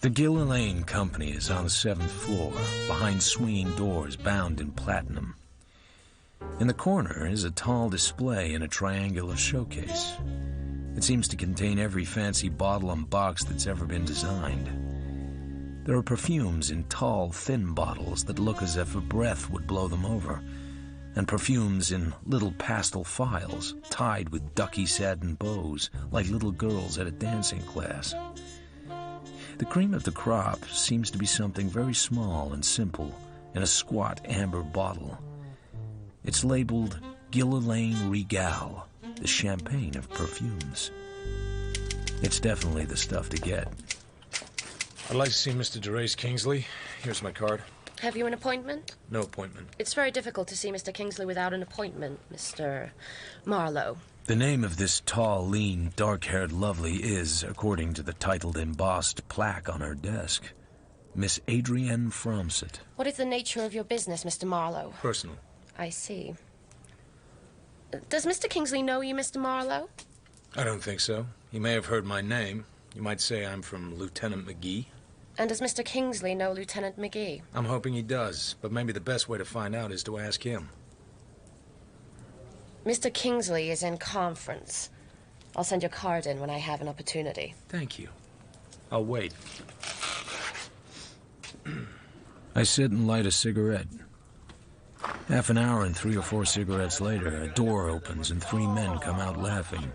The Gillian Company is on the 7th floor, behind swinging doors bound in platinum. In the corner is a tall display in a triangular showcase. It seems to contain every fancy bottle and box that's ever been designed. There are perfumes in tall, thin bottles that look as if a breath would blow them over, and perfumes in little pastel phials tied with ducky satin bows like little girls at a dancing class. The cream of the crop seems to be something very small and simple in a squat amber bottle. It's labeled Gillian Regal, the champagne of perfumes. It's definitely the stuff to get. I'd like to see Mr. Derace, Kingsley. Here's my card. Have you an appointment? No appointment. It's very difficult to see Mr. Kingsley without an appointment, Mr. Marlowe. The name of this tall, lean, dark-haired lovely is, according to the titled embossed plaque on her desk, Miss Adrienne Fromsett. What is the nature of your business, Mr. Marlowe? Personal. I see. Does Mr. Kingsley know you, Mr. Marlowe? I don't think so. He may have heard my name. You might say I'm from Lieutenant McGee. And does Mr. Kingsley know Lieutenant McGee? I'm hoping he does, but maybe the best way to find out is to ask him. Mr. Kingsley is in conference. I'll send your card in when I have an opportunity. Thank you. I'll wait. I sit and light a cigarette. Half an hour and 3 or 4 cigarettes later, a door opens and 3 men come out laughing.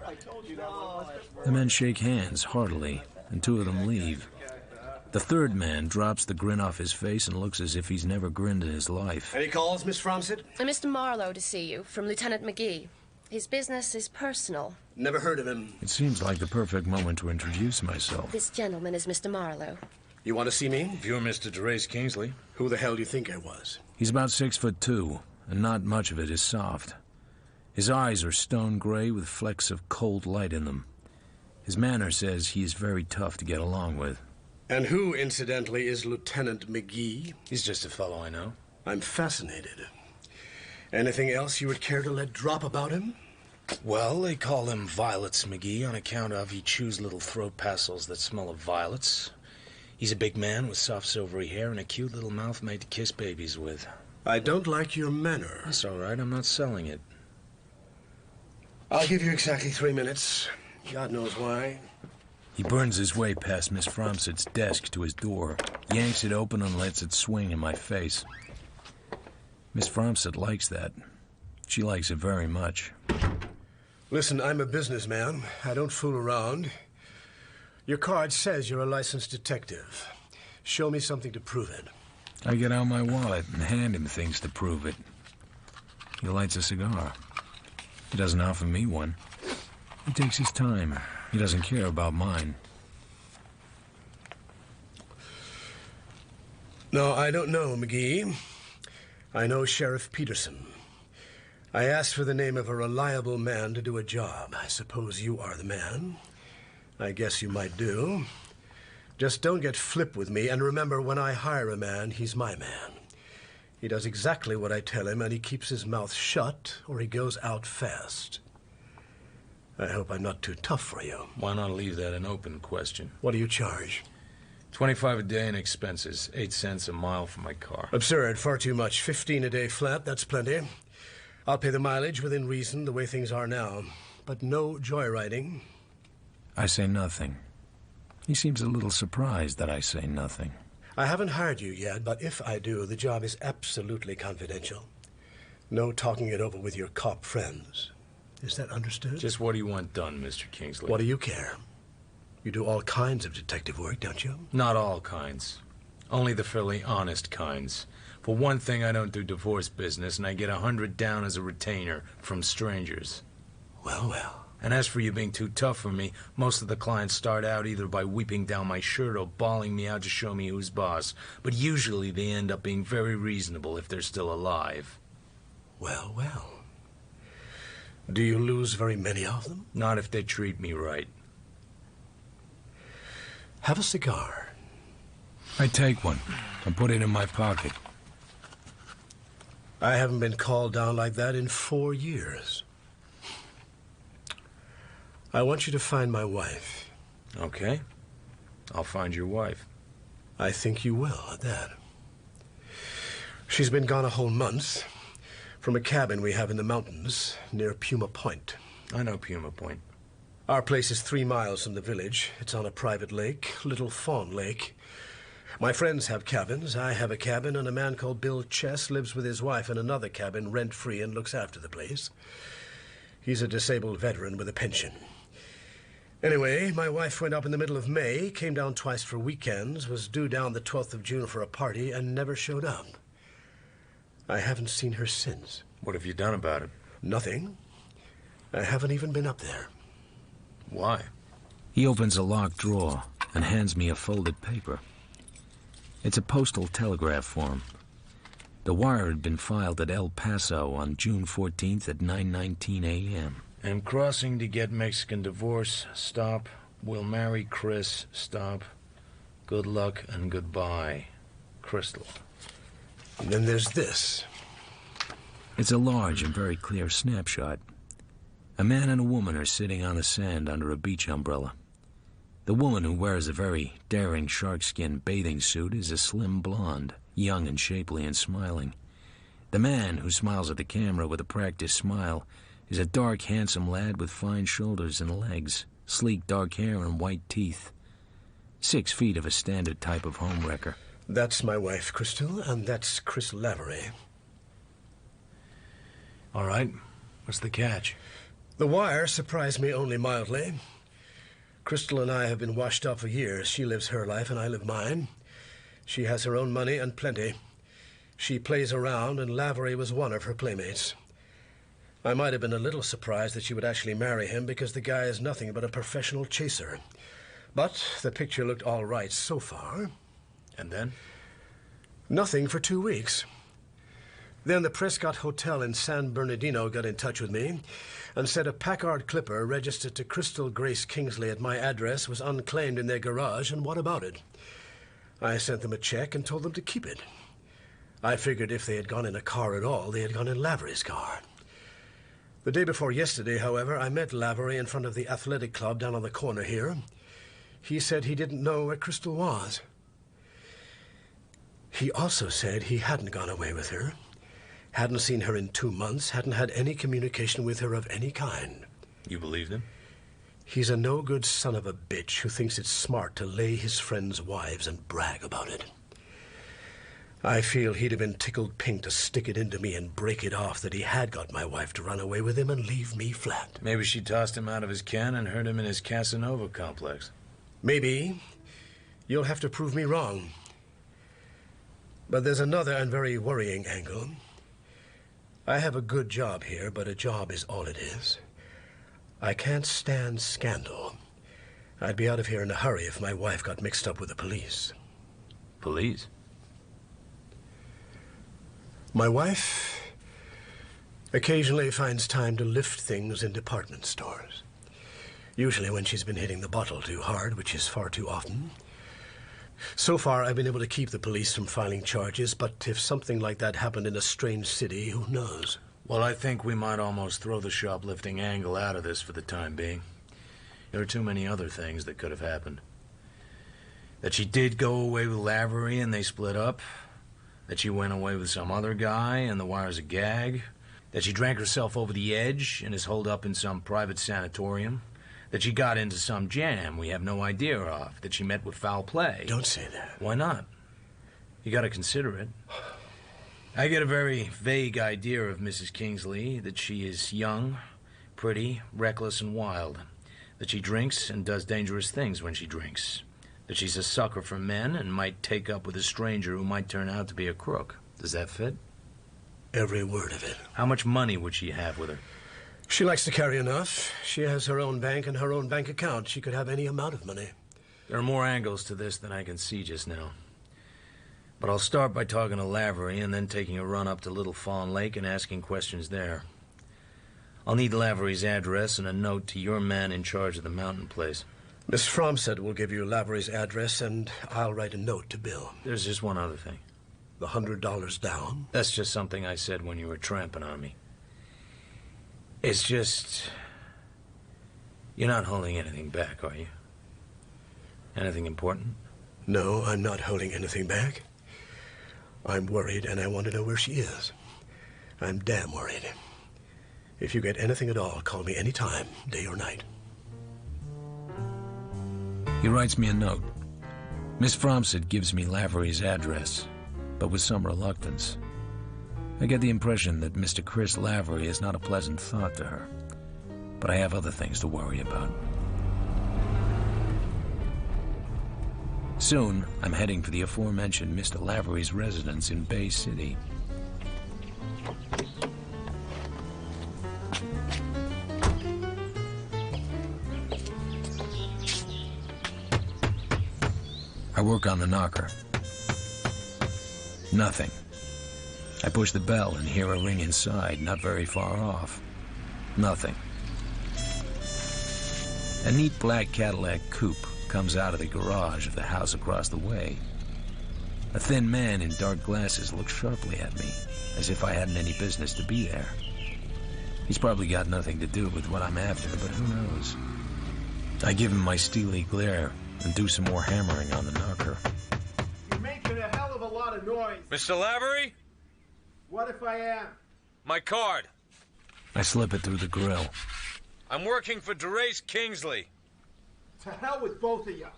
The men shake hands heartily, and 2 of them leave. The 3rd man drops the grin off his face and looks as if he's never grinned in his life. Any calls, Miss Fromsett? Mr. Marlowe to see you, from Lieutenant McGee. His business is personal. Never heard of him. It seems like the perfect moment to introduce myself. This gentleman is Mr. Marlowe. You want to see me? If you're Mr. Derace, Kingsley. Who the hell do you think I was? He's about 6'2", and not much of it is soft. His eyes are stone gray with flecks of cold light in them. His manner says he is very tough to get along with. And who, incidentally, is Lieutenant McGee? He's just a fellow I know. I'm fascinated. Anything else you would care to let drop about him? Well, they call him Violets McGee on account of he chews little throat passels that smell of violets. He's a big man with soft silvery hair and a cute little mouth made to kiss babies with. I don't like your manner. That's all right. I'm not selling it. I'll give you exactly 3 minutes. God knows why. He burns his way past Miss Fromsett's desk to his door, yanks it open and lets it swing in my face. Miss Fromsett likes that. She likes it very much. Listen, I'm a businessman. I don't fool around. Your card says you're a licensed detective. Show me something to prove it. I get out my wallet and hand him things to prove it. He lights a cigar. He doesn't offer me one. He takes his time. He doesn't care about mine. No, I don't know, McGee. I know Sheriff Peterson. I asked for the name of a reliable man to do a job. I suppose you are the man. I guess you might do. Just don't get flip with me, and remember, when I hire a man, he's my man. He does exactly what I tell him, and he keeps his mouth shut, or he goes out fast. I hope I'm not too tough for you. Why not leave that an open question? What do you charge? $25 a day in expenses, 8 cents a mile for my car. Absurd, far too much. 15 a day flat, that's plenty. I'll pay the mileage within reason, the way things are now. But no joyriding. I say nothing. He seems a little surprised that I say nothing. I haven't hired you yet, but if I do, the job is absolutely confidential. No talking it over with your cop friends. Is that understood? Just what do you want done, Mr. Kingsley? What do you care? You do all kinds of detective work, don't you? Not all kinds. Only the fairly honest kinds. For one thing, I don't do divorce business, and I get 100 down as a retainer from strangers. Well, well. And as for you being too tough for me, most of the clients start out either by weeping down my shirt or bawling me out to show me who's boss. But usually they end up being very reasonable if they're still alive. Well, well. Do you lose very many of them? Not if they treat me right. Have a cigar. I take one and put it in my pocket. I haven't been called down like that in 4 years. I want you to find my wife. Okay. I'll find your wife. I think you will, at that. She's been gone a whole month from a cabin we have in the mountains near Puma Point. I know Puma Point. Our place is 3 miles from the village. It's on a private lake, Little Fawn Lake. My friends have cabins. I have a cabin, and a man called Bill Chess lives with his wife in another cabin, rent-free, and looks after the place. He's a disabled veteran with a pension. Anyway, my wife went up in the middle of May, came down twice for weekends, was due down the 12th of June for a party, and never showed up. I haven't seen her since. What have you done about it? Nothing. I haven't even been up there. Why? He opens a locked drawer and hands me a folded paper. It's a postal telegraph form. The wire had been filed at El Paso on June 14th at 9:19 a.m. Am crossing to get Mexican divorce. Stop. Will marry Chris. Stop. Good luck and goodbye. Crystal. And then there's this. It's a large and very clear snapshot. A man and a woman are sitting on the sand under a beach umbrella. The woman, who wears a very daring sharkskin bathing suit, is a slim blonde, young and shapely and smiling. The man, who smiles at the camera with a practiced smile, is a dark, handsome lad with fine shoulders and legs, sleek dark hair and white teeth. 6 feet of a standard type of homewrecker. That's my wife, Crystal, and that's Chris Lavery. All right. What's the catch? The wire surprised me only mildly. Crystal and I have been washed up for years. She lives her life and I live mine. She has her own money and plenty. She plays around, and Lavery was one of her playmates. I might have been a little surprised that she would actually marry him, because the guy is nothing but a professional chaser. But the picture looked all right so far. And then? Nothing for 2 weeks. Then the Prescott Hotel in San Bernardino got in touch with me and said a Packard Clipper registered to Crystal Grace Kingsley at my address was unclaimed in their garage, and what about it? I sent them a check and told them to keep it. I figured if they had gone in a car at all, they had gone in Lavery's car. The day before yesterday, however, I met Lavery in front of the athletic club down on the corner here. He said he didn't know where Crystal was. He also said he hadn't gone away with her, hadn't seen her in 2 months, hadn't had any communication with her of any kind. You believed him? He's a no-good son of a bitch who thinks it's smart to lay his friends' wives and brag about it. I feel he'd have been tickled pink to stick it into me and break it off that he had got my wife to run away with him and leave me flat. Maybe she tossed him out of his ken and hurt him in his Casanova complex. Maybe. You'll have to prove me wrong. But there's another and very worrying angle. I have a good job here, but a job is all it is. I can't stand scandal. I'd be out of here in a hurry if my wife got mixed up with the police. Police? My wife occasionally finds time to lift things in department stores. Usually when she's been hitting the bottle too hard, which is far too often. So far, I've been able to keep the police from filing charges, but if something like that happened in a strange city, who knows? Well, I think we might almost throw the shoplifting angle out of this for the time being. There are too many other things that could have happened. That she did go away with Lavery and they split up. That she went away with some other guy and the wire's a gag. That she drank herself over the edge and is holed up in some private sanatorium. That she got into some jam we have no idea of. That she met with foul play. Don't say that. Why not? You gotta consider it. I get a very vague idea of Mrs. Kingsley, that she is young, pretty, reckless, and wild. That she drinks and does dangerous things when she drinks. That she's a sucker for men and might take up with a stranger who might turn out to be a crook. Does that fit? Every word of it. How much money would she have with her? She likes to carry enough. She has her own bank and her own bank account. She could have any amount of money. There are more angles to this than I can see just now. But I'll start by talking to Lavery and then taking a run up to Little Fawn Lake and asking questions there. I'll need Lavery's address and a note to your man in charge of the mountain place. Miss Fromsett will give you Lavery's address, and I'll write a note to Bill. There's just one other thing. The $100 down? That's just something I said when you were tramping on me. It's just... You're not holding anything back, are you? Anything important? No, I'm not holding anything back. I'm worried, and I want to know where she is. I'm damn worried. If you get anything at all, call me any time, day or night. He writes me a note. Miss Fromsett gives me Lavery's address, but with some reluctance. I get the impression that Mr. Chris Lavery is not a pleasant thought to her, but I have other things to worry about. Soon, I'm heading for the aforementioned Mr. Lavery's residence in Bay City. I work on the knocker. Nothing. I push the bell and hear a ring inside, not very far off. Nothing. A neat black Cadillac coupe comes out of the garage of the house across the way. A thin man in dark glasses looks sharply at me, as if I hadn't any business to be there. He's probably got nothing to do with what I'm after, but who knows? I give him my steely glare and do some more hammering on the knocker. You're making a hell of a lot of noise. Mr. Lavery? What if I am? My card. I slip it through the grill. I'm working for Derace Kingsley. To hell with both of you.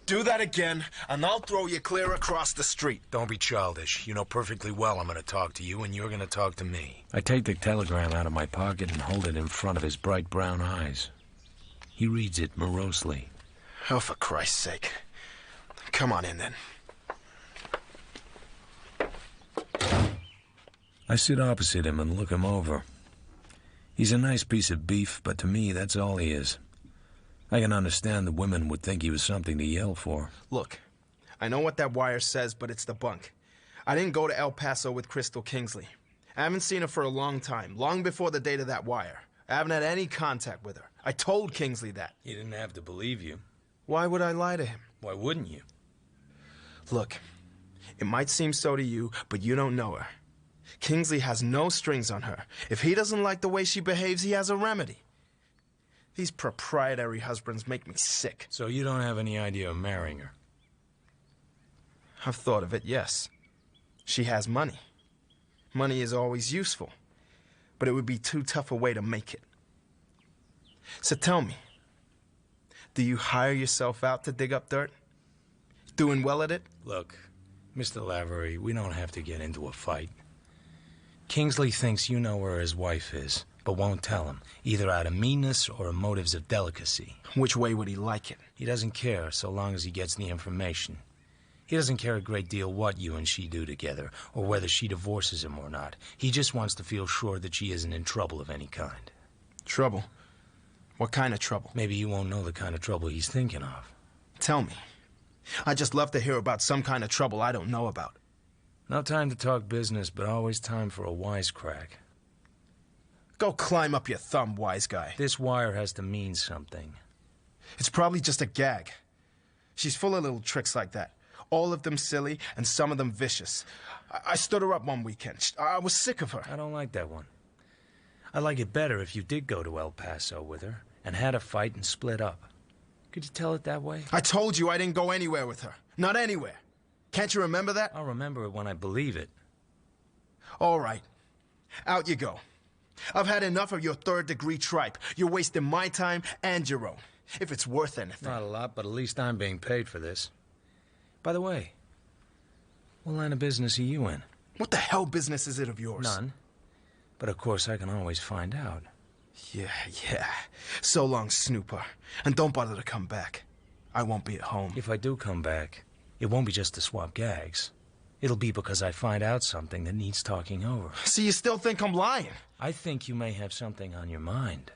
Do that again, and I'll throw you clear across the street. Don't be childish. You know perfectly well I'm going to talk to you, and you're going to talk to me. I take the telegram out of my pocket and hold it in front of his bright brown eyes. He reads it morosely. Oh, for Christ's sake. Come on in, then. I sit opposite him and look him over. He's a nice piece of beef, but to me, that's all he is. I can understand the women would think he was something to yell for. Look, I know what that wire says, but it's the bunk. I didn't go to El Paso with Crystal Kingsley. I haven't seen her for a long time, long before the date of that wire. I haven't had any contact with her. I told Kingsley that. He didn't have to believe you. Why would I lie to him? Why wouldn't you? Look, it might seem so to you, but you don't know her. Kingsley has no strings on her. If he doesn't like the way she behaves, he has a remedy. These proprietary husbands make me sick. So you don't have any idea of marrying her? I've thought of it, yes. She has money. Money is always useful, but it would be too tough a way to make it. So tell me, do you hire yourself out to dig up dirt? Doing well at it? Look, Mr. Lavery, we don't have to get into a fight. Kingsley thinks you know where his wife is, but won't tell him, either out of meanness or of motives of delicacy. Which way would he like it? He doesn't care so long as he gets the information. He doesn't care a great deal what you and she do together, or whether she divorces him or not. He just wants to feel sure that she isn't in trouble of any kind. Trouble? What kind of trouble? Maybe you won't know the kind of trouble he's thinking of. Tell me. I'd just love to hear about some kind of trouble I don't know about. No time to talk business, but always time for a wisecrack. Go climb up your thumb, wise guy. This wire has to mean something. It's probably just a gag. She's full of little tricks like that. All of them silly, and some of them vicious. I stood her up one weekend. I was sick of her. I don't like that one. I'd like it better if you did go to El Paso with her, and had a fight and split up. Could you tell it that way? I told you I didn't go anywhere with her. Not anywhere. Can't you remember that? I'll remember it when I believe it. All right. Out you go. I've had enough of your third-degree tripe. You're wasting my time and your own. If it's worth anything. Not a lot, but at least I'm being paid for this. By the way, what line of business are you in? What the hell business is it of yours? None. But of course I can always find out. Yeah. So long, Snooper. And don't bother to come back. I won't be at home. If I do come back, it won't be just to swap gags. It'll be because I find out something that needs talking over. So you still think I'm lying? I think you may have something on your mind.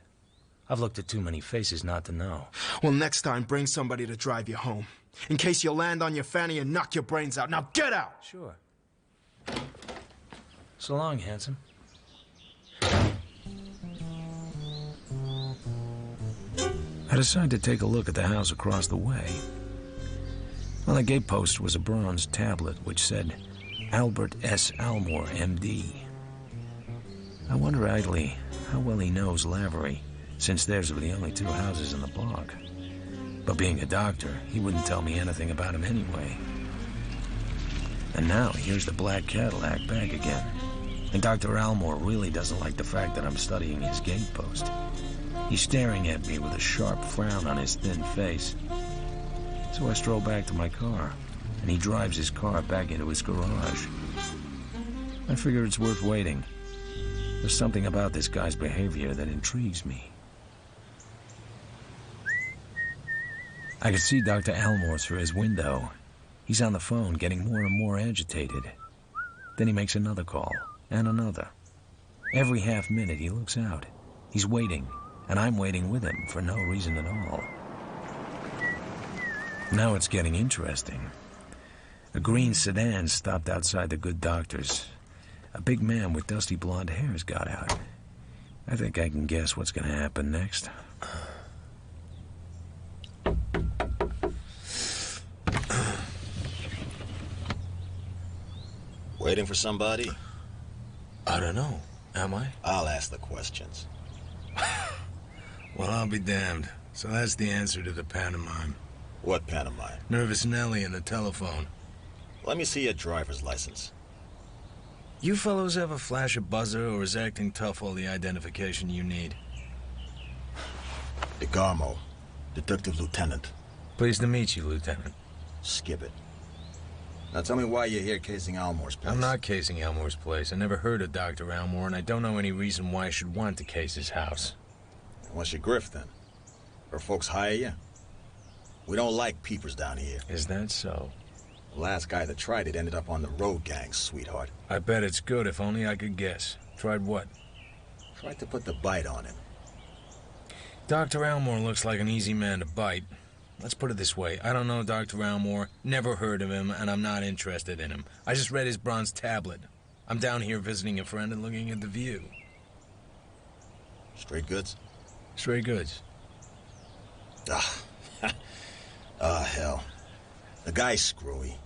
I've looked at too many faces not to know. Well, next time, bring somebody to drive you home. In case you land on your fanny and knock your brains out. Now get out! Sure. So long, handsome. I decided to take a look at the house across the way. On the gatepost was a bronze tablet which said, Albert S. Almore, M.D. I wonder idly how well he knows Lavery, since theirs were the only 2 houses in the block. But being a doctor, he wouldn't tell me anything about him anyway. And now here's the black Cadillac back again. And Dr. Almore really doesn't like the fact that I'm studying his gatepost. He's staring at me with a sharp frown on his thin face. So I stroll back to my car, and he drives his car back into his garage. I figure it's worth waiting. There's something about this guy's behavior that intrigues me. I could see Dr. Almore through his window. He's on the phone, getting more and more agitated. Then he makes another call, and another. Every half minute he looks out. He's waiting, and I'm waiting with him for no reason at all. Now it's getting interesting. A green sedan stopped outside the good doctor's. A big man with dusty blonde hair has got out. I think I can guess what's going to happen next. Waiting for somebody? I don't know. Am I? I'll ask the questions. Well, I'll be damned. So that's the answer to the pantomime. What pantomime? Nervous Nellie and the telephone. Let me see your driver's license. You fellows ever flash a buzzer, or is acting tough all the identification you need? DeGarmo, Detective Lieutenant. Pleased to meet you, Lieutenant. Skip it. Now tell me why you're here casing Almore's place. I'm not casing Almore's place. I never heard of Dr. Almore, and I don't know any reason why I should want to case his house. What's your grift, then? Or folks hire you? We don't like peepers down here. Is that so? The last guy that tried it ended up on the road gang, sweetheart. I bet it's good, if only I could guess. Tried what? Tried to put the bite on him. Dr. Almore looks like an easy man to bite. Let's put it this way. I don't know Dr. Almore, never heard of him, and I'm not interested in him. I just read his bronze tablet. I'm down here visiting a friend and looking at the view. Straight goods? Straight goods. Hell. The guy's screwy.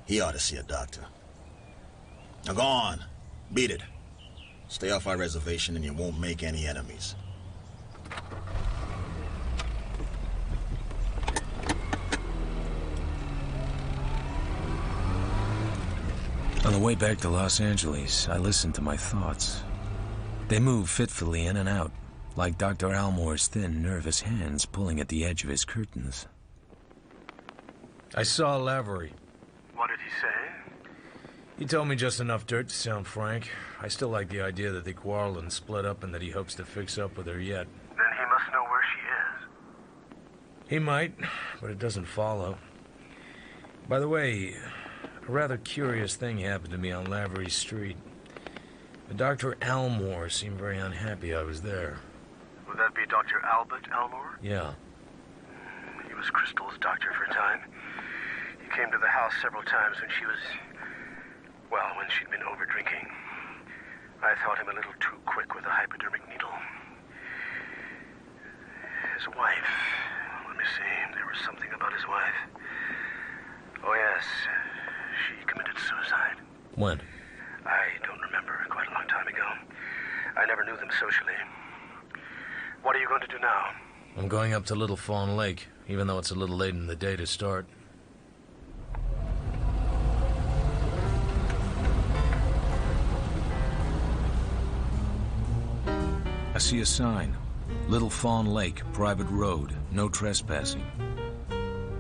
He ought to see a doctor. Now go on. Beat it. Stay off our reservation and you won't make any enemies. On the way back to Los Angeles, I listened to my thoughts. They move fitfully in and out, like Dr. Almore's thin, nervous hands pulling at the edge of his curtains. I saw Lavery. What did he say? He told me just enough dirt to sound frank. I still like the idea that they quarreled and split up and that he hopes to fix up with her yet. Then he must know where she is. He might, but it doesn't follow. By the way, a rather curious thing happened to me on Lavery Street. Dr. Almore seemed very unhappy I was there. Would that be Dr. Albert Almore? Yeah. He was Crystal's doctor for a time. He came to the house several times when she was... well, when she'd been over-drinking. I thought him a little too quick with a hypodermic needle. His wife... let me see, there was something about his wife. Oh, yes. She committed suicide. When? I don't remember. Quite a long time ago. I never knew them socially. What are you going to do now? I'm going up to Little Fawn Lake, even though it's a little late in the day to start. I see a sign. Little Fawn Lake, private road, no trespassing.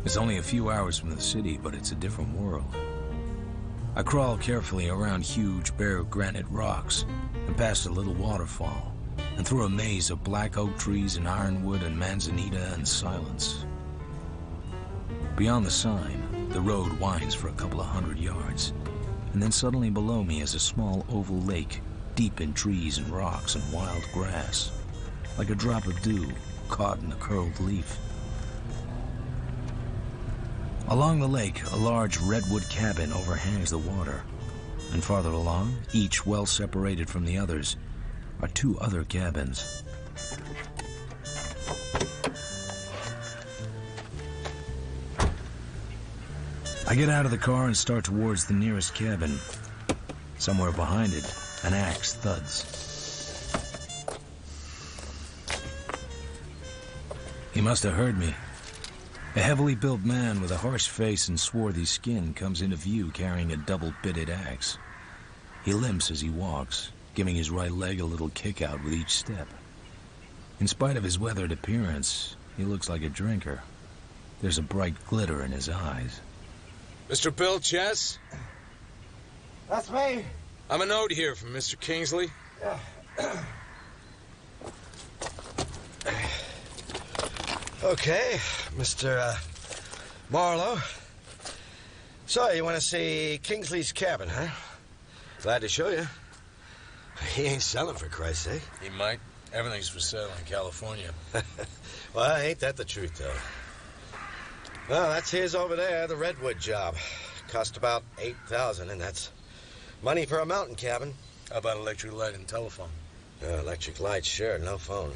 It's only a few hours from the city, but it's a different world. I crawl carefully around huge, bare granite rocks and past a little waterfall and through a maze of black oak trees and ironwood and manzanita and silence. Beyond the sign, the road winds for a couple of 100 yards, and then suddenly below me is a small oval lake, deep in trees and rocks and wild grass, like a drop of dew caught in a curled leaf. Along the lake, a large redwood cabin overhangs the water, and farther along, each well separated from the others, are two other cabins. I get out of the car and start towards the nearest cabin. Somewhere behind it, an axe thuds. He must have heard me. A heavily built man with a harsh face and swarthy skin comes into view carrying a double-bitted axe. He limps as he walks, giving his right leg a little kick out with each step. In spite of his weathered appearance, he looks like a drinker. There's a bright glitter in his eyes. Mr. Bill Chess? That's me. I'm a note here from Mr. Kingsley. Okay, Mr. Marlowe. So, you want to see Kingsley's cabin, huh? Glad to show you. He ain't selling, for Christ's sake. He might. Everything's for sale in California. Well, ain't that the truth, though? Well, that's his over there, the redwood job. Cost about $8,000, and that's money for a mountain cabin. How about electric light and telephone? Electric light, sure, no phone.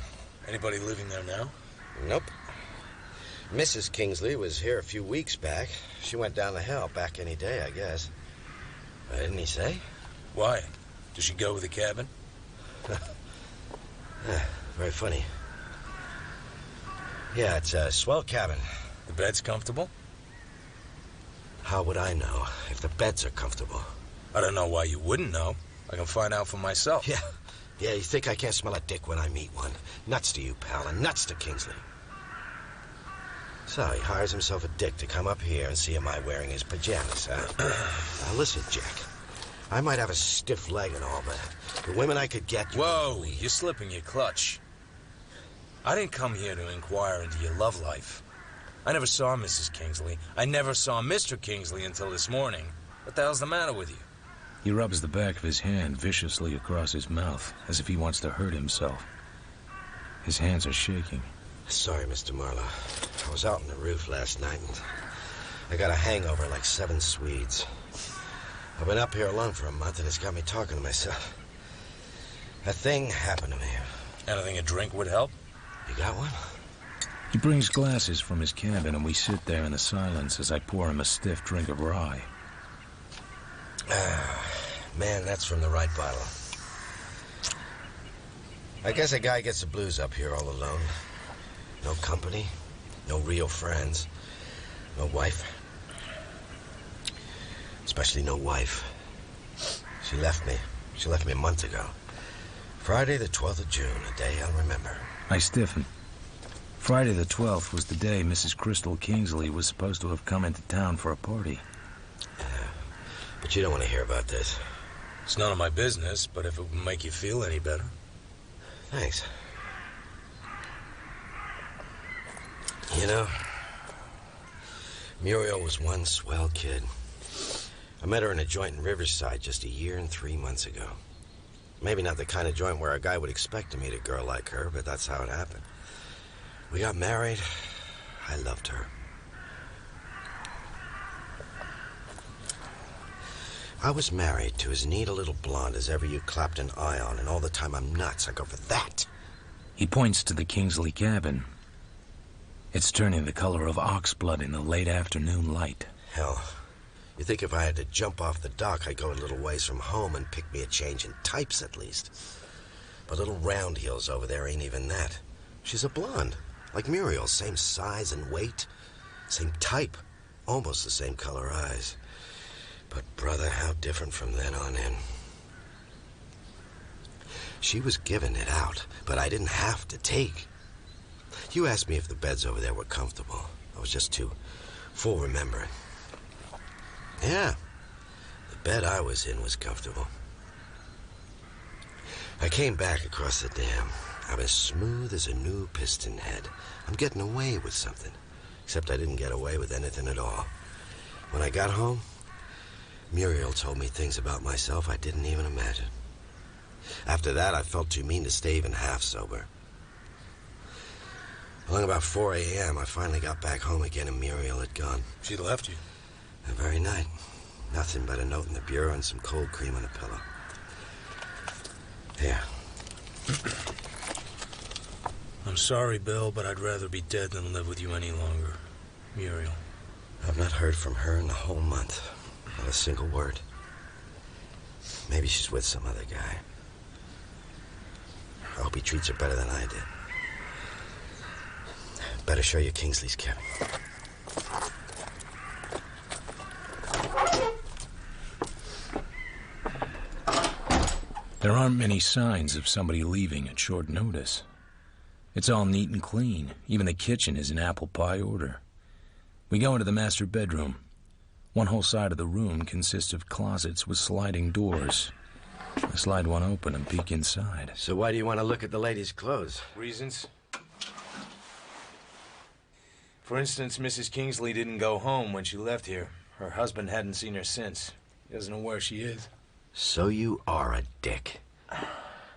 Anybody living there now? Nope. Mrs. Kingsley was here a few weeks back. She went down to hell back any day, I guess. Didn't he say? Why? Does she go with the cabin? Very funny. Yeah, it's a swell cabin. The bed's comfortable? How would I know if the beds are comfortable? I don't know why you wouldn't know. I can find out for myself. Yeah, you think I can't smell a dick when I meet one? Nuts to you, pal, and nuts to Kingsley. So he hires himself a dick to come up here and see am I wearing his pajamas, huh? Now listen, Jack. I might have a stiff leg and all, but the women I could get... Whoa, you're slipping your clutch. I didn't come here to inquire into your love life. I never saw Mrs. Kingsley. I never saw Mr. Kingsley until this morning. What the hell's the matter with you? He rubs the back of his hand viciously across his mouth, as if he wants to hurt himself. His hands are shaking. Sorry, Mr. Marlowe. I was out on the roof last night, and I got a hangover like 7 Swedes. I've been up here alone for a month, and it's got me talking to myself. A thing happened to me. Anything a drink would help? You got one? He brings glasses from his cabin, and we sit there in the silence as I pour him a stiff drink of rye. Man, that's from the right bottle. I guess a guy gets the blues up here all alone. No company, no real friends, no wife. Especially no wife. She left me. She left me a month ago. Friday the 12th of June, a day I'll remember. I stiffen. Friday the 12th was the day Mrs. Crystal Kingsley was supposed to have come into town for a party. But you don't want to hear about this. It's none of my business, but if it would make you feel any better. Thanks. You know, Muriel was one swell kid. I met her in a joint in Riverside just a year and 3 months ago. Maybe not the kind of joint where a guy would expect to meet a girl like her, but that's how it happened. We got married. I loved her. I was married to as neat a little blonde as ever you clapped an eye on, and all the time I'm nuts. I go for that. He points to the Kingsley cabin. It's turning the color of ox blood in the late afternoon light. Hell, you think if I had to jump off the dock, I'd go a little ways from home and pick me a change in types at least. But little round heels over there ain't even that. She's a blonde, like Muriel, same size and weight, same type, almost the same color eyes. But brother, how different from then on in. She was giving it out, but I didn't have to take. You asked me if the beds over there were comfortable. I was just too full remembering. Yeah, the bed I was in was comfortable. I came back across the dam. I'm as smooth as a new piston head. I'm getting away with something. Except I didn't get away with anything at all. When I got home, Muriel told me things about myself I didn't even imagine. After that, I felt too mean to stay even half sober. Along about 4 a.m., I finally got back home again, and Muriel had gone. She left you? That very night. Nothing but a note in the bureau and some cold cream on a pillow. Here. I'm sorry, Bill, but I'd rather be dead than live with you any longer. Muriel. I've not heard from her in a whole month. Not a single word. Maybe she's with some other guy. I hope he treats her better than I did. Better show you Kingsley's cabin. There aren't many signs of somebody leaving at short notice. It's all neat and clean. Even the kitchen is in apple pie order. We go into the master bedroom. One whole side of the room consists of closets with sliding doors. I slide one open and peek inside. So why do you want to look at the lady's clothes? Reasons? For instance, Mrs. Kingsley didn't go home when she left here. Her husband hadn't seen her since. He doesn't know where she is. So you are a dick.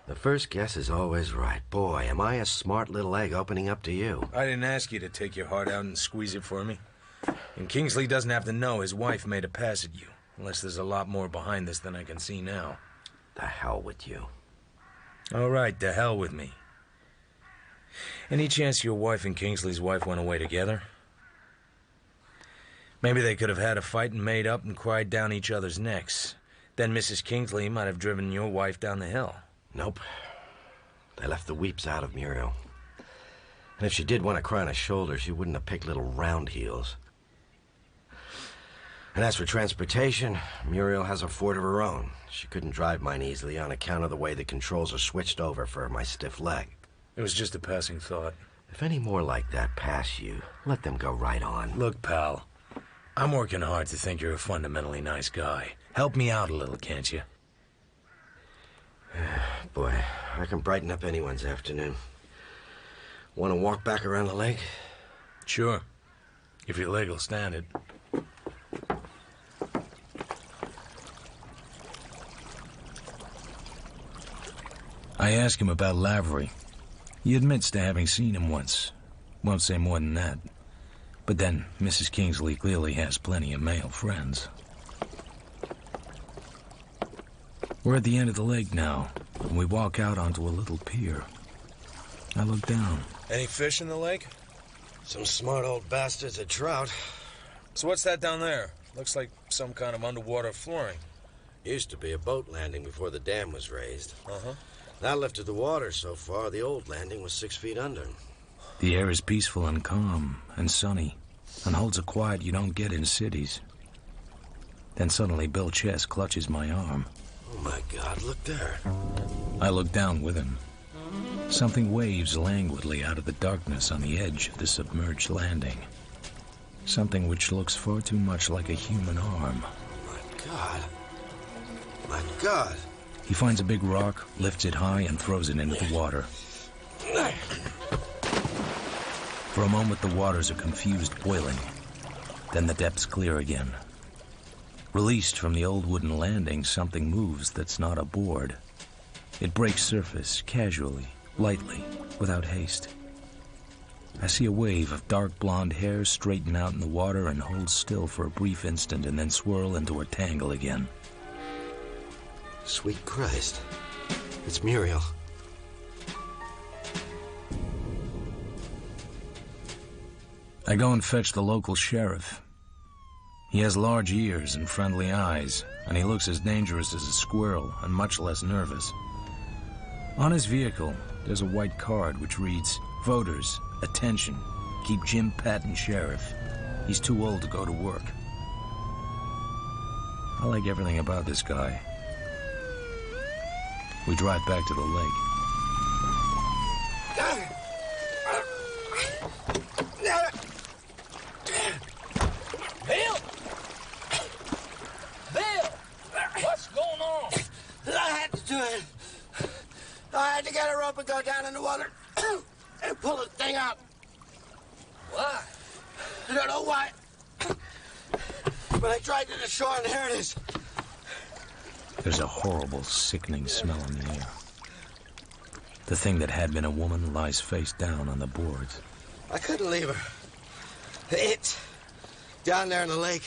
The first guess is always right. Boy, am I a smart little egg opening up to you. I didn't ask you to take your heart out and squeeze it for me. And Kingsley doesn't have to know his wife made a pass at you, unless there's a lot more behind this than I can see now. The hell with you. All right, to hell with me. Any chance your wife and Kingsley's wife went away together? Maybe they could have had a fight and made up and cried down each other's necks. Then Mrs. Kingsley might have driven your wife down the hill. Nope. They left the weeps out of Muriel. And if she did want to cry on his shoulder, she wouldn't have picked little round heels. And as for transportation, Muriel has a Ford of her own. She couldn't drive mine easily on account of the way the controls are switched over for my stiff leg. It was just a passing thought. If any more like that pass you, let them go right on. Look, pal, I'm working hard to think you're a fundamentally nice guy. Help me out a little, can't you? Boy, I can brighten up anyone's afternoon. Want to walk back around the lake? Sure, if your leg will stand it. I ask him about Lavery. He admits to having seen him once. Won't say more than that. But then, Mrs. Kingsley clearly has plenty of male friends. We're at the end of the lake now, and we walk out onto a little pier. I look down. Any fish in the lake? Some smart old bastards at trout. So what's that down there? Looks like some kind of underwater flooring. Used to be a boat landing before the dam was raised. Uh-huh. That lifted the water so far, the old landing was 6 feet under. The air is peaceful and calm and sunny, and holds a quiet you don't get in cities. Then suddenly Bill Chess clutches my arm. Oh my God, look there. I look down with him. Something waves languidly out of the darkness on the edge of the submerged landing. Something which looks far too much like a human arm. My God. My God. He finds a big rock, lifts it high, and throws it into the water. For a moment, the waters are confused, boiling. Then the depths clear again. Released from the old wooden landing, something moves that's not a board. It breaks surface, casually, lightly, without haste. I see a wave of dark blonde hair straighten out in the water and hold still for a brief instant and then swirl into a tangle again. Sweet Christ. It's Muriel. I go and fetch the local sheriff. He has large ears and friendly eyes, and he looks as dangerous as a squirrel and much less nervous. On his vehicle, there's a white card which reads, "Voters, attention, keep Jim Patton sheriff. He's too old to go to work." I like everything about this guy. We drive back to the lake. Bill! Bill! What's going on? I had to do it. I had to get a rope and go down in the water and pull the thing out. Why? I don't know why. But I tried to the shore and here it is. There's a horrible, sickening smell in the air. The thing that had been a woman lies face down on the boards. I couldn't leave her. It's down there in the lake.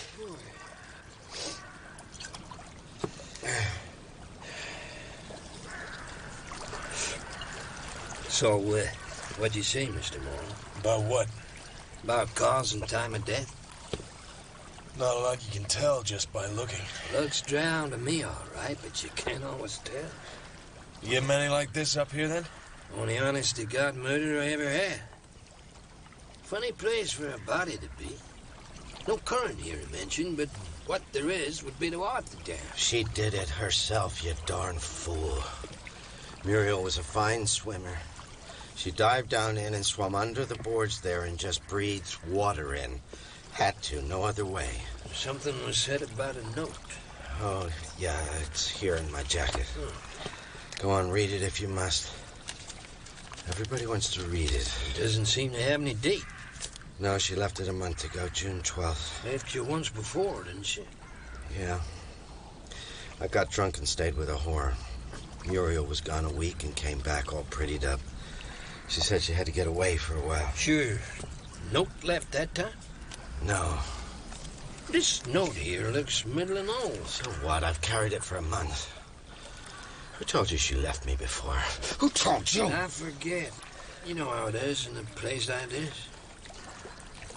So, what'd you say, Mr. Moore? About what? About cause and time of death? Not a lot you can tell just by looking. Looks drowned to me, all right, but you can't always tell. You get many like this up here, then? Only honest-to-God murderer I ever had. Funny place for a body to be. No current here to mention, but what there is would be to art the dam. She did it herself, you darn fool. Muriel was a fine swimmer. She dived down in and swam under the boards there and just breathed water in. Had to, no other way. Something was said about a note. Oh, yeah, it's here in my jacket. Go on, read it if you must. Everybody wants to read it. It doesn't seem to have any date. No, she left it a month ago, June 12th. Left you once before, didn't she? Yeah. I got drunk and stayed with a whore. Muriel was gone a week and came back all prettied up. She said she had to get away for a while. Sure. Note left that time? No. This note here looks middling old. So what? I've carried it for a month. Who told you she left me before? Who told you? I forget. You know how it is in a place like this.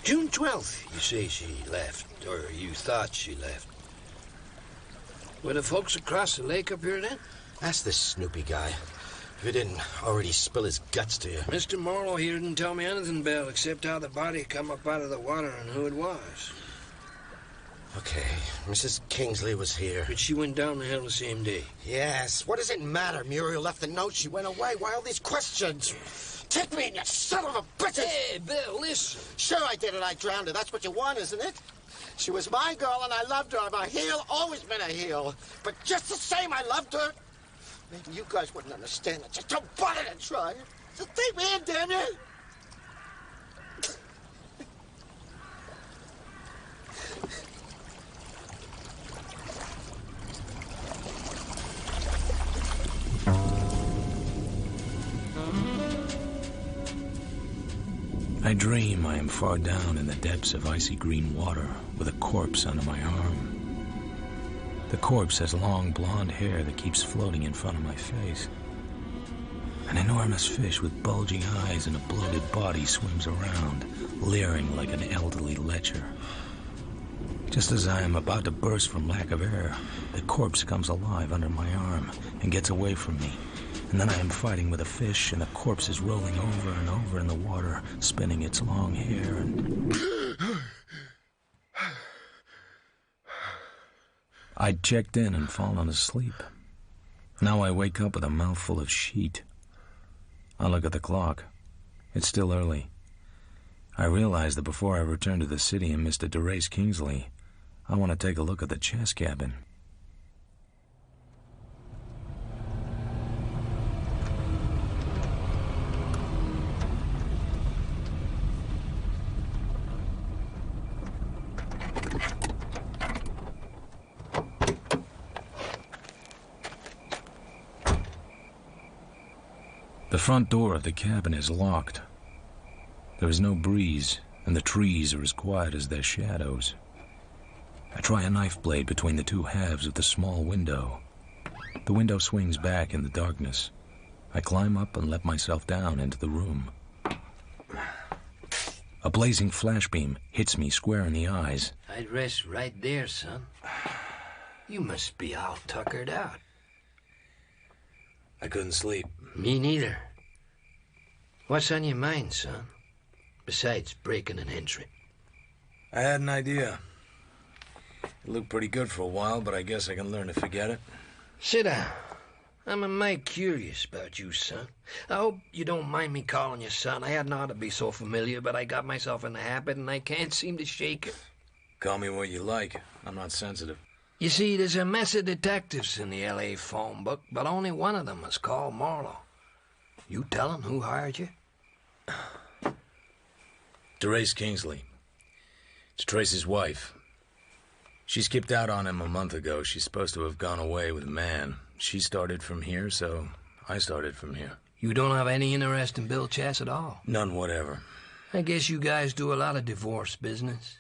June 12th, you say she left, or you thought she left. Were the folks across the lake up here then? Ask this Snoopy guy. If he didn't already spill his guts to you. Mr. Marlowe here didn't tell me anything, Bill, except how the body come up out of the water and who it was. Okay, Mrs. Kingsley was here. But she went down the hill the same day. Yes, what does it matter? Muriel left the note, she went away. Why all these questions? Take me, you son of a bitch! Hey, Bill, listen. Sure I did it, I drowned her. That's what you want, isn't it? She was my girl and I loved her. I'm a heel, always been a heel. But just the same, I loved her. Maybe you guys wouldn't understand it. Just don't bother to try. Just take me in, damn you! I dream I am far down in the depths of icy green water with a corpse under my arm. The corpse has long blonde hair that keeps floating in front of my face. An enormous fish with bulging eyes and a bloated body swims around, leering like an elderly lecher. Just as I am about to burst from lack of air, the corpse comes alive under my arm and gets away from me. And then I am fighting with a fish, and the corpse is rolling over and over in the water, spinning its long hair and... I'd checked in and fallen asleep. Now I wake up with a mouthful of sheet. I look at the clock. It's still early. I realize that before I return to the city and Mr. Derace Kingsley, I want to take a look at the chess cabin. The front door of the cabin is locked. There is no breeze, and the trees are as quiet as their shadows. I try a knife blade between the two halves of the small window. The window swings back in the darkness. I climb up and let myself down into the room. A blazing flashbeam hits me square in the eyes. I'd rest right there, son. You must be all tuckered out. I couldn't sleep. Me neither. What's on your mind, son? Besides breaking an entry. I had an idea. It looked pretty good for a while, but I guess I can learn to forget it. Sit down. I'm a mite curious about you, son. I hope you don't mind me calling you son. I hadn't ought to be so familiar, but I got myself in the habit and I can't seem to shake it. Call me what you like. I'm not sensitive. You see, there's a mess of detectives in the L.A. phone book, but only one of them is called Marlowe. You tell him who hired you? Derace Kingsley. It's Trace's wife. She skipped out on him a month ago. She's supposed to have gone away with a man. She started from here, so I started from here. You don't have any interest in Bill Chess at all? None whatever. I guess you guys do a lot of divorce business.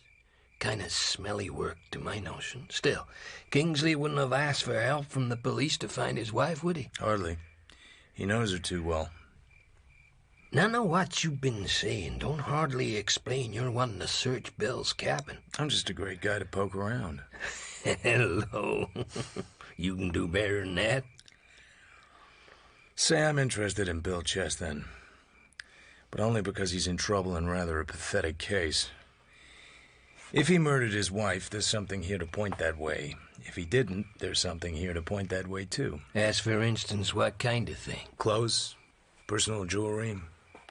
Kind of smelly work, to my notion. Still, Kingsley wouldn't have asked for help from the police to find his wife, would he? Hardly. He knows her too well. Now, what you've been saying don't hardly explain you're wanting to search Bill's cabin. I'm just a great guy to poke around. Hello. You can do better than that. Say I'm interested in Bill Chess, then. But only because he's in trouble in rather a pathetic case. If he murdered his wife, there's something here to point that way. If he didn't, there's something here to point that way, too. As for instance, what kind of thing? Clothes, personal jewelry,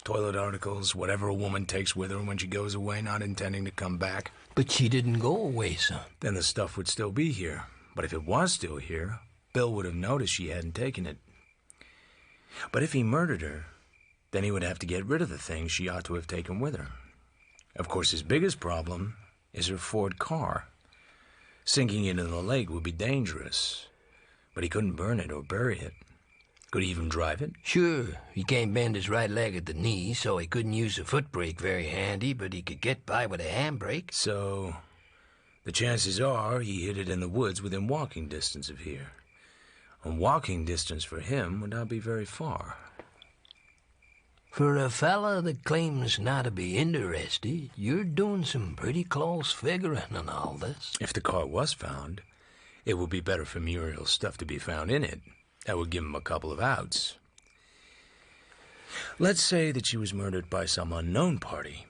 toilet articles, whatever a woman takes with her when she goes away, not intending to come back. But she didn't go away, son. Then the stuff would still be here. But if it was still here, Bill would have noticed she hadn't taken it. But if he murdered her, then he would have to get rid of the things she ought to have taken with her. Of course, his biggest problem is her Ford car. Sinking into the lake would be dangerous, but he couldn't burn it or bury it. Could he even drive it? Sure, he can't bend his right leg at the knee, so he couldn't use a foot brake very handy, but he could get by with a handbrake. So, the chances are he hid it in the woods within walking distance of here. And walking distance for him would not be very far. For a fella that claims not to be interested, you're doing some pretty close figuring on all this. If the car was found, it would be better for Muriel's stuff to be found in it. That would give him a couple of outs. Let's say that she was murdered by some unknown party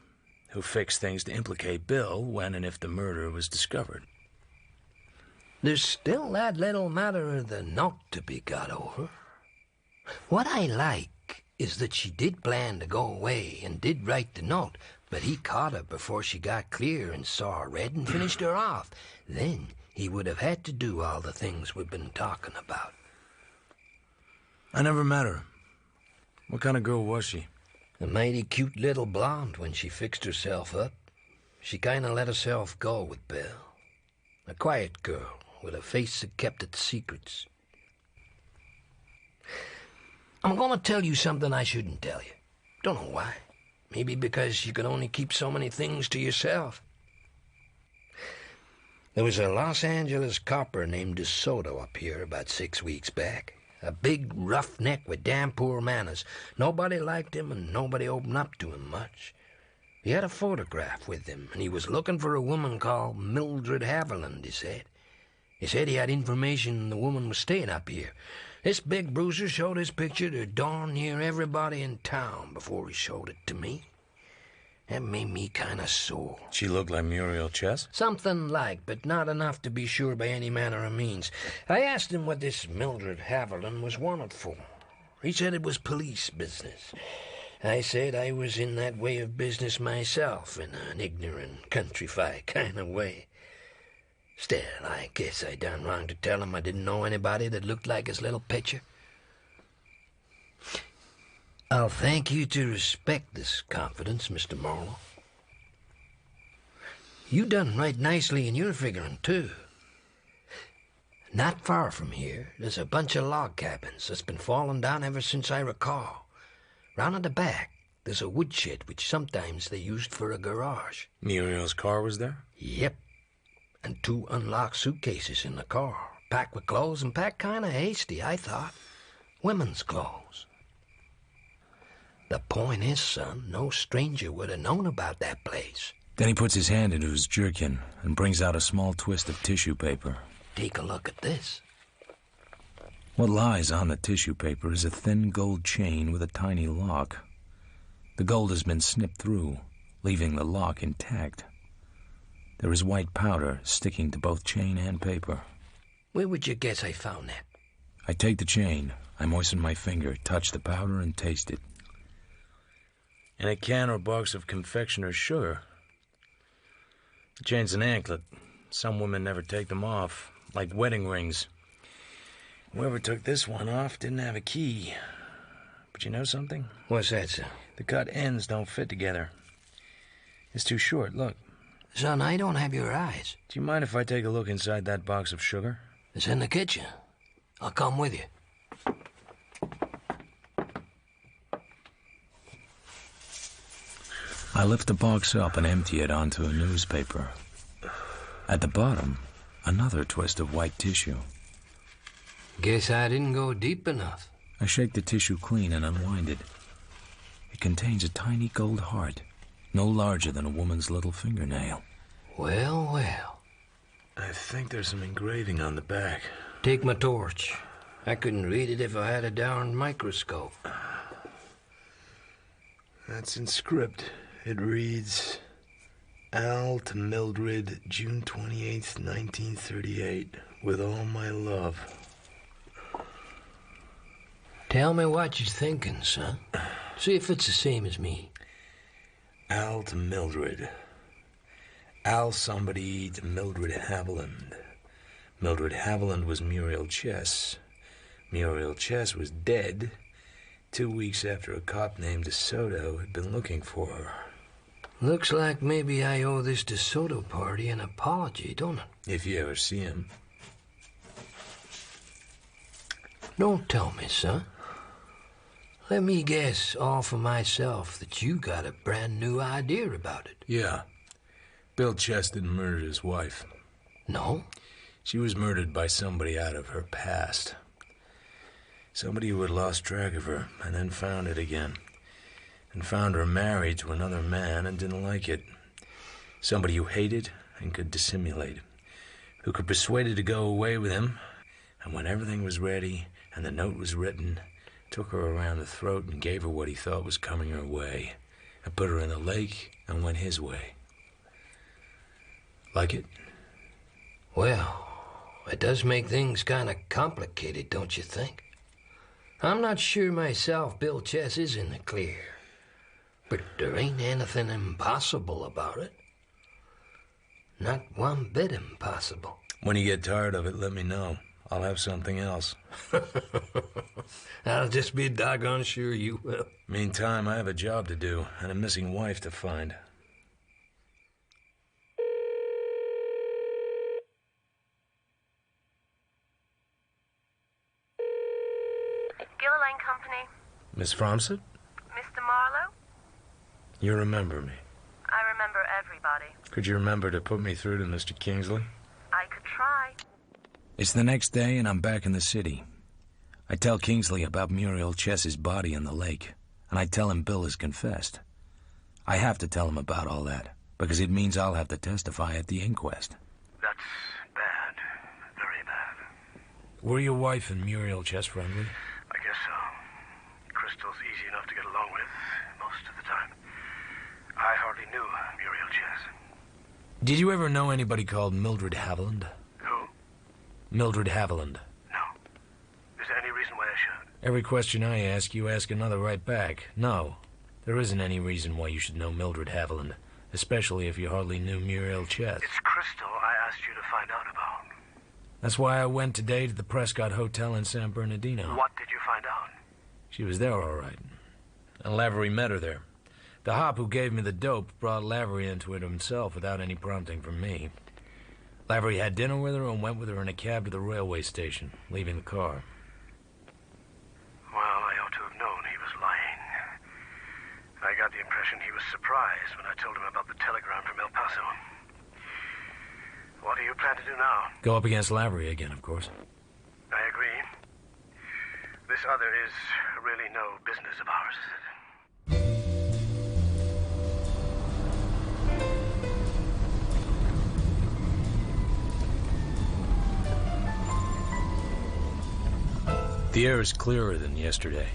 who fixed things to implicate Bill when and if the murder was discovered. There's still that little matter of the note to be got over. What I like is that she did plan to go away and did write the note, but he caught her before she got clear and saw her red and finished her off. Then he would have had to do all the things we've been talking about. I never met her. What kind of girl was she? A mighty cute little blonde when she fixed herself up. She kind of let herself go with Bill. A quiet girl with a face that kept its secrets. I'm going to tell you something I shouldn't tell you. Don't know why. Maybe because you can only keep so many things to yourself. There was a Los Angeles copper named DeSoto up here about 6 weeks back. A big roughneck with damn poor manners. Nobody liked him and nobody opened up to him much. He had a photograph with him, and he was looking for a woman called Mildred Haviland, he said. He said he had information the woman was staying up here. This big bruiser showed his picture to darn near everybody in town before he showed it to me. That made me kind of sore. She looked like Muriel Chess? Something like, but not enough to be sure by any manner of means. I asked him what this Mildred Haviland was wanted for. He said it was police business. I said I was in that way of business myself, in an ignorant, countrified kind of way. Still, I guess I done wrong to tell him I didn't know anybody that looked like his little picture. I'll thank you to respect this confidence, Mr. Marlowe. You done right nicely in your figuring, too. Not far from here, there's a bunch of log cabins that's been falling down ever since I recall. Round at the back, there's a woodshed which sometimes they used for a garage. Muriel's car was there? Yep. And 2 unlocked suitcases in the car, packed with clothes and packed kind of hasty, I thought. Women's clothes. The point is, son, no stranger would have known about that place. Then he puts his hand into his jerkin and brings out a small twist of tissue paper. Take a look at this. What lies on the tissue paper is a thin gold chain with a tiny lock. The gold has been snipped through, leaving the lock intact. There is white powder sticking to both chain and paper. Where would you guess I found that? I take the chain, I moisten my finger, touch the powder, and taste it. In a can or box of confectioner's sugar. The chain's an anklet. Some women never take them off, like wedding rings. Whoever took this one off didn't have a key. But you know something? What's that, son? The cut ends don't fit together. It's too short, look. Son, I don't have your eyes. Do you mind if I take a look inside that box of sugar? It's in the kitchen. I'll come with you. I lift the box up and empty it onto a newspaper. At the bottom, another twist of white tissue. Guess I didn't go deep enough. I shake the tissue clean and unwind it. It contains a tiny gold heart, no larger than a woman's little fingernail. Well, well. I think there's some engraving on the back. Take my torch. I couldn't read it if I had a darn microscope. That's in script. It reads, Al to Mildred, June 28th, 1938. With all my love. Tell me what you're thinking, son. See if it's the same as me. Al to Mildred. Al somebody to Mildred Haviland. Mildred Haviland was Muriel Chess. Muriel Chess was dead 2 weeks after a cop named DeSoto had been looking for her. Looks like maybe I owe this DeSoto party an apology, don't it? If you ever see him. Don't tell me, son. Let me guess all for myself that you got a brand new idea about it. Yeah. Bill Chess didn't murder his wife. No? She was murdered by somebody out of her past. Somebody who had lost track of her and then found it again. And found her married to another man and didn't like it. Somebody who hated and could dissimulate. Who could persuade her to go away with him. And when everything was ready and the note was written, took her around the throat and gave her what he thought was coming her way. And put her in the lake and went his way. Like it? Well, it does make things kind of complicated, don't you think? I'm not sure myself Bill Chess is in the clear. But there ain't anything impossible about it. Not one bit impossible. When you get tired of it, let me know. I'll have something else. I'll just be doggone sure you will. Meantime, I have a job to do and a missing wife to find. Gilliland Company. Miss Fromsett? Mr. Marlowe? You remember me. I remember everybody. Could you remember to put me through to Mr. Kingsley? I could try. It's the next day and I'm back in the city. I tell Kingsley about Muriel Chess's body in the lake, and I tell him Bill has confessed. I have to tell him about all that, because it means I'll have to testify at the inquest. That's bad. Very bad. Were your wife and Muriel Chess friendly? I guess so. Crystal's easy enough to get along with most of the time. I hardly knew Muriel Chess. Did you ever know anybody called Mildred Haviland? Who? Mildred Haviland. No. Is there any reason why I should? Every question I ask, you ask another right back. No. There isn't any reason why you should know Mildred Haviland, especially if you hardly knew Muriel Chess. It's Crystal I asked you to find out about. That's why I went today to the Prescott Hotel in San Bernardino. What did you find out? She was there all right. And Lavery met her there. The hop who gave me the dope brought Lavery into it himself without any prompting from me. Lavery had dinner with her and went with her in a cab to the railway station, leaving the car. Well, I ought to have known he was lying. I got the impression he was surprised when I told him about the telegram from El Paso. What do you plan to do now? Go up against Lavery again, of course. I agree. This other is really no business of ours, is it? The air is clearer than yesterday.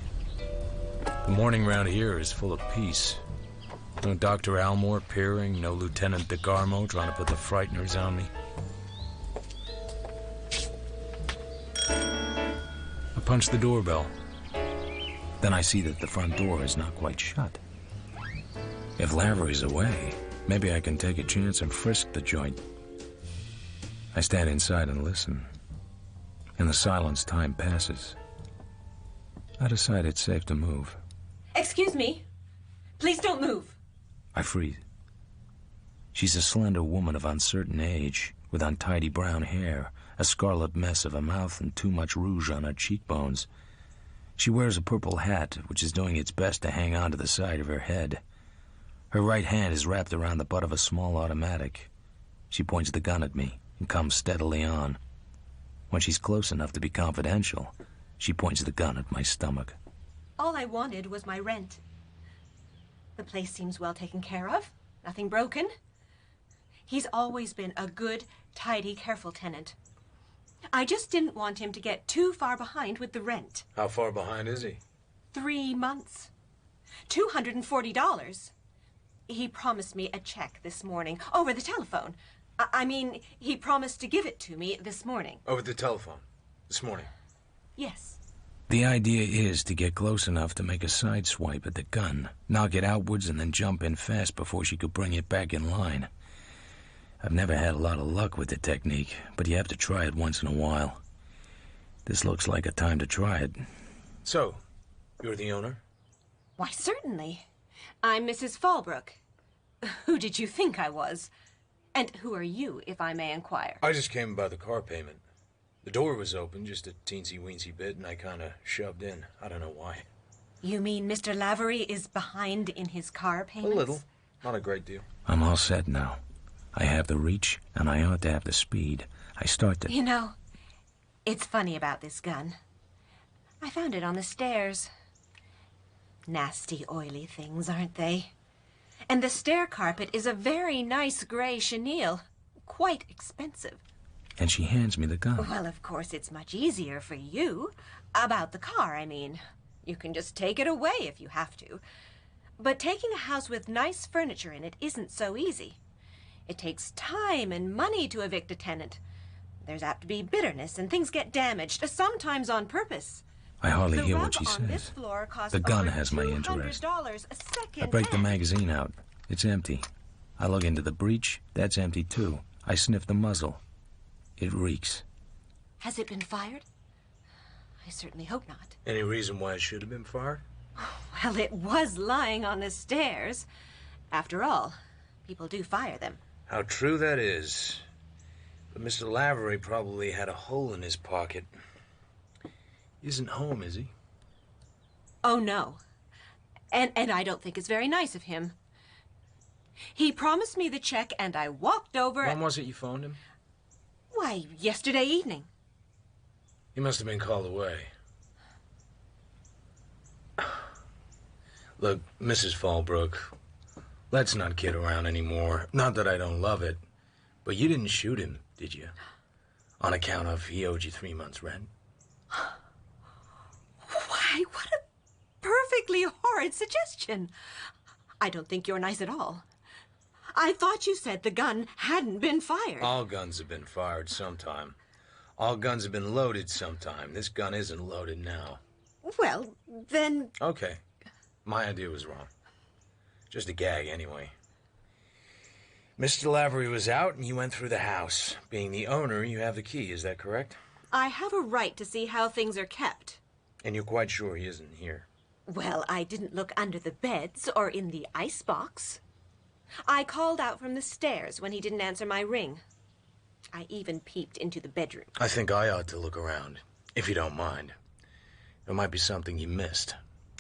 The morning round here is full of peace. No Dr. Almore peering, no Lieutenant DeGarmo trying to put the frighteners on me. I punch the doorbell. Then I see that the front door is not quite shut. If Lavery's away, maybe I can take a chance and frisk the joint. I stand inside and listen. In the silence, time passes. I decide it's safe to move. Excuse me. Please don't move. I freeze. She's a slender woman of uncertain age, with untidy brown hair, a scarlet mess of a mouth, and too much rouge on her cheekbones. She wears a purple hat, which is doing its best to hang on to the side of her head. Her right hand is wrapped around the butt of a small automatic. She points the gun at me and comes steadily on. When she's close enough to be confidential, she points the gun at my stomach. All I wanted was my rent. The place seems well taken care of. Nothing broken. He's always been a good, tidy, careful tenant. I just didn't want him to get too far behind with the rent. How far behind is he? 3 months. $240. He promised me a check this morning, over the telephone. I mean, he promised to give it to me this morning. Over the telephone? This morning? Yes. The idea is to get close enough to make a side swipe at the gun, knock it outwards, and then jump in fast before she could bring it back in line. I've never had a lot of luck with the technique, but you have to try it once in a while. This looks like a time to try it. So, you're the owner? Why, certainly. I'm Mrs. Fallbrook. Who did you think I was? And who are you, if I may inquire? I just came by the car payment. The door was open just a teensy-weensy bit, and I kind of shoved in. I don't know why. You mean Mr. Lavery is behind in his car payments? A little. Not a great deal. I'm all set now. I have the reach, and I ought to have the speed. I start to... You know, it's funny about this gun. I found it on the stairs. Nasty, oily things, aren't they? And the stair carpet is a very nice gray chenille. Quite expensive. And she hands me the gun. Well, of course, it's much easier for you. About the car, I mean. You can just take it away if you have to. But taking a house with nice furniture in it isn't so easy. It takes time and money to evict a tenant. There's apt to be bitterness, and things get damaged, sometimes on purpose. I hardly The hear rug what she on this says. floor costs The gun over has my interest. $200 a second I break the hand. magazine out. It's empty. I look into the breech. That's empty, too. I sniff the muzzle. It reeks. Has it been fired? I certainly hope not. Any reason why it should have been fired? Well, it was lying on the stairs. After all, people do fire them. How true that is. But Mr. Lavery probably had a hole in his pocket. He isn't home, is he? Oh, no. And I don't think it's very nice of him. He promised me the check, and I walked over... When was it you phoned him? Why, yesterday evening. He must have been called away. Look, Mrs. Fallbrook, let's not kid around anymore. Not that I don't love it, but you didn't shoot him, did you? On account of he owed you 3 months' rent? Why, what a perfectly horrid suggestion. I don't think you're nice at all. I thought you said the gun hadn't been fired. All guns have been fired sometime. All guns have been loaded sometime. This gun isn't loaded now. Well, then... Okay. My idea was wrong. Just a gag, anyway. Mr. Lavery was out, and you went through the house. Being the owner, you have the key, is that correct? I have a right to see how things are kept. And you're quite sure he isn't here? Well, I didn't look under the beds or in the icebox. I called out from the stairs when he didn't answer my ring. I even peeped into the bedroom. I think I ought to look around, if you don't mind. There might be something you missed.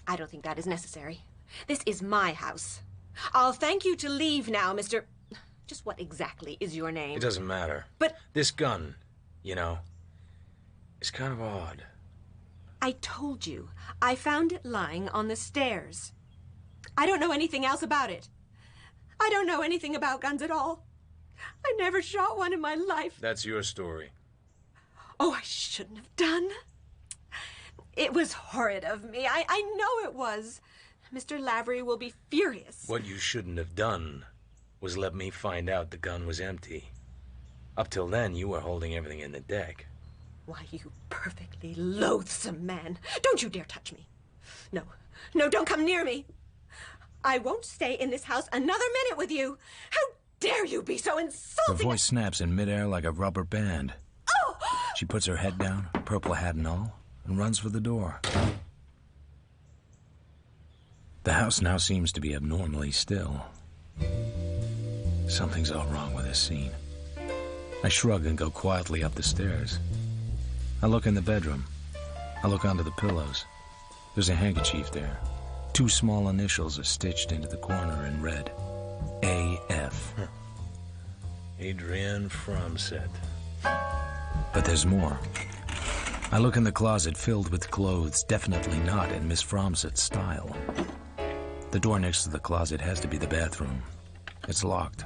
I don't think that is necessary. This is my house. I'll thank you to leave now, Mr... Just what exactly is your name? It doesn't matter. But... This gun, you know, is kind of odd. I told you. I found it lying on the stairs. I don't know anything else about it. I don't know anything about guns at all. I never shot one in my life. That's your story. Oh, I shouldn't have done. It was horrid of me. I know it was. Mr. Lavery will be furious. What you shouldn't have done was let me find out the gun was empty. Up till then, you were holding everything in the deck. Why, you perfectly loathsome man. Don't you dare touch me. No, no, don't come near me. I won't stay in this house another minute with you. How dare you be so Her insulting? voice snaps in midair like a rubber band. Oh! She puts her head down, purple hat and all, and runs for the door. The house now seems to be abnormally still. Something's all wrong with this scene. I shrug and go quietly up the stairs. I look in the bedroom. I look under the pillows. There's a handkerchief there. 2 small initials are stitched into the corner in red. A.F. Adrienne Fromsett. But there's more. I look in the closet filled with clothes, definitely not in Miss Fromsett's style. The door next to the closet has to be the bathroom. It's locked.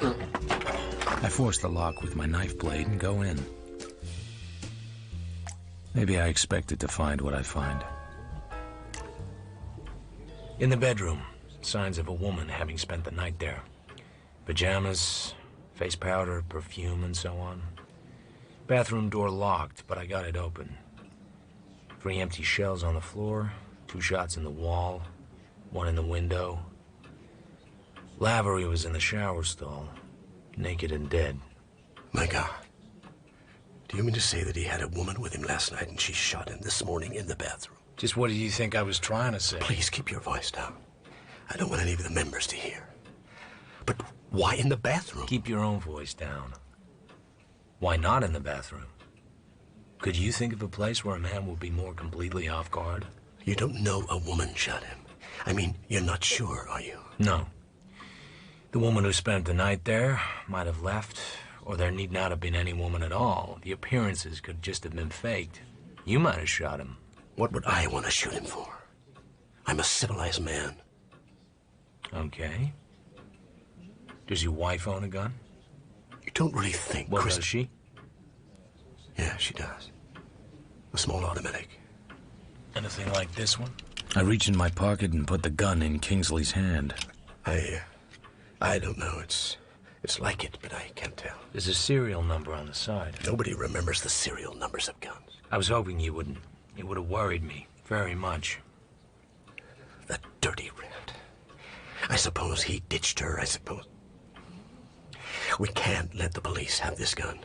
I force the lock with my knife blade and go in. Maybe I expected to find what I find. In the bedroom, signs of a woman having spent the night there. Pajamas, face powder, perfume, and so on. Bathroom door locked, but I got it open. 3 empty shells on the floor, 2 shots in the wall, 1 in the window. Lavery was in the shower stall, naked and dead. My God. Do you mean to say that he had a woman with him last night and she shot him this morning in the bathroom? Just what did you think I was trying to say? Please keep your voice down. I don't want any of the members to hear. But why in the bathroom? Keep your own voice down. Why not in the bathroom? Could you think of a place where a man would be more completely off guard? You don't know a woman shot him. I mean, you're not sure, are you? No. The woman who spent the night there might have left, or there need not have been any woman at all. The appearances could just have been faked. You might have shot him. What would I want to shoot him for? I'm a civilized man. Okay. Does your wife own a gun? You don't really think, Well, does she? Yeah, she does. A small automatic. Anything like this one? I reach in my pocket and put the gun in Kingsley's hand. I don't know. It's like it, but I can't tell. There's a serial number on the side. Nobody remembers the serial numbers of guns. I was hoping you wouldn't. It would have worried me very much. That dirty rat. I suppose he ditched her, I suppose. We can't let the police have this gun.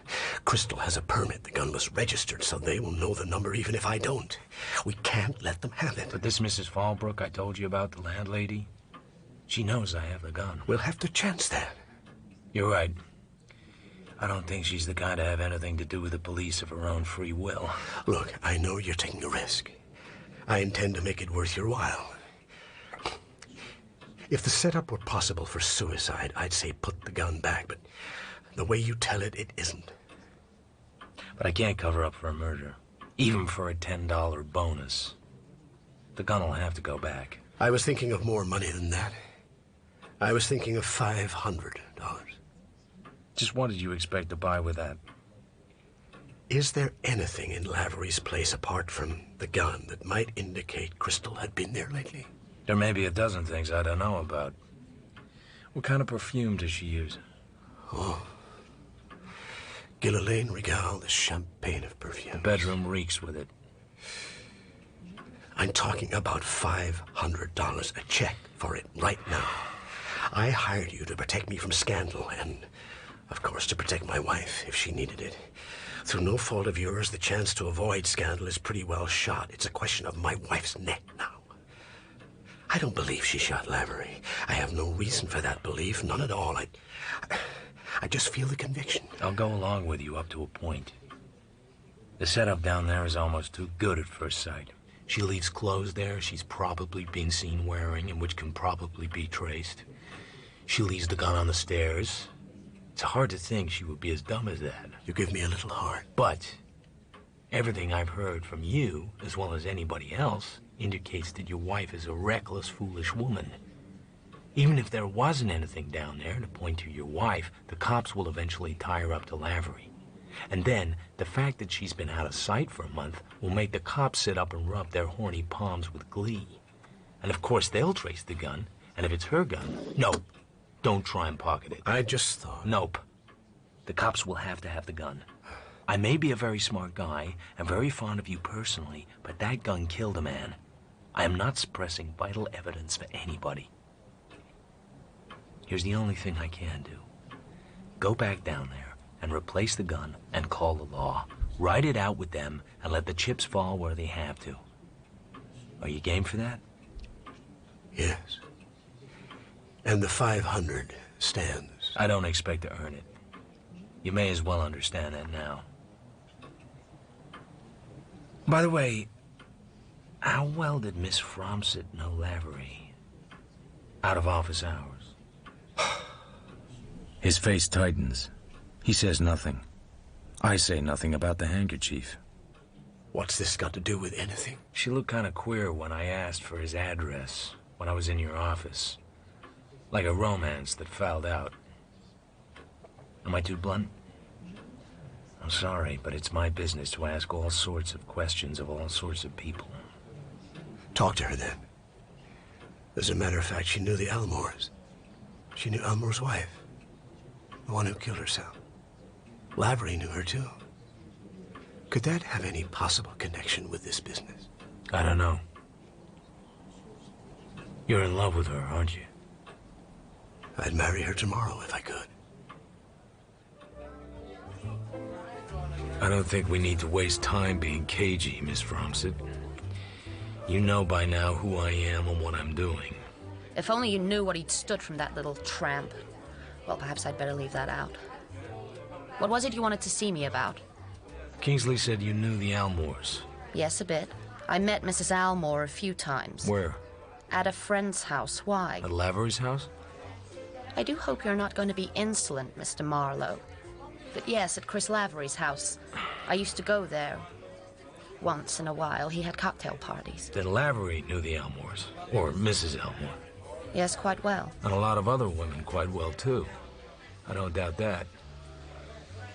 Crystal has a permit. The gun was registered, so they will know the number even if I don't. We can't let them have it. But this Mrs. Fallbrook I told you about, the landlady, she knows I have the gun. We'll have to chance that. You're right. I don't think she's the kind to have anything to do with the police of her own free will. Look, I know you're taking a risk. I intend to make it worth your while. If the setup were possible for suicide, I'd say put the gun back, but the way you tell it, it isn't. But I can't cover up for a murder, even for a $10 bonus. The gun will have to go back. I was thinking of more money than that. I was thinking of $500. Just what did you expect to buy with that? Is there anything in Lavery's place apart from the gun that might indicate Crystal had been there lately? There may be a dozen things I don't know about. What kind of perfume does she use? Oh. Gillian Regal, the champagne of perfume. The bedroom reeks with it. I'm talking about $500, a check for it right now. I hired you to protect me from scandal and, of course, to protect my wife if she needed it. Through no fault of yours, the chance to avoid scandal is pretty well shot. It's a question of my wife's neck now. I don't believe she shot Lavery. I have no reason for that belief, none at all. I just feel the conviction. I'll go along with you up to a point. The setup down there is almost too good at first sight. She leaves clothes there she's probably been seen wearing and which can probably be traced. She leaves the gun on the stairs. It's hard to think she would be as dumb as that. You give me a little heart. But everything I've heard from you, as well as anybody else, indicates that your wife is a reckless, foolish woman. Even if there wasn't anything down there to point to your wife, the cops will eventually tie her up to Lavery. And then, the fact that she's been out of sight for a month will make the cops sit up and rub their horny palms with glee. And of course, they'll trace the gun, and if it's her gun... No, don't try and pocket it. I just thought... Nope. The cops will have to have the gun. I may be a very smart guy and very fond of you personally, but that gun killed a man. I am not suppressing vital evidence for anybody. Here's the only thing I can do. Go back down there and replace the gun and call the law. Write it out with them and let the chips fall where they have to. Are you game for that? Yes. And the 500 stands. I don't expect to earn it. You may as well understand that now. By the way, how well did Miss Fromsett know Lavery? Out of office hours. His face tightens. He says nothing. I say nothing about the handkerchief. What's this got to do with anything? She looked kind of queer when I asked for his address, when I was in your office. Like a romance that fouled out. Am I too blunt? I'm sorry, but it's my business to ask all sorts of questions of all sorts of people. Talk to her then. As a matter of fact, she knew the Elmores. She knew Elmore's wife, the one who killed herself. Lavery knew her, too. Could that have any possible connection with this business? I don't know. You're in love with her, aren't you? I'd marry her tomorrow if I could. I don't think we need to waste time being cagey, Miss Fromsett. You know by now who I am and what I'm doing. If only you knew what he'd stood from that little tramp. Well, perhaps I'd better leave that out. What was it you wanted to see me about? Kingsley said you knew the Elmores. Yes, a bit. I met Mrs. Almore a few times. Where? At a friend's house. Why? At Lavery's house? I do hope you're not going to be insolent, Mr. Marlowe. But yes, at Chris Lavery's house. I used to go there. Once in a while, he had cocktail parties. Then Lavery knew the Elmores. Or Mrs. Elmore. Yes, quite well. And a lot of other women quite well, too. I don't doubt that.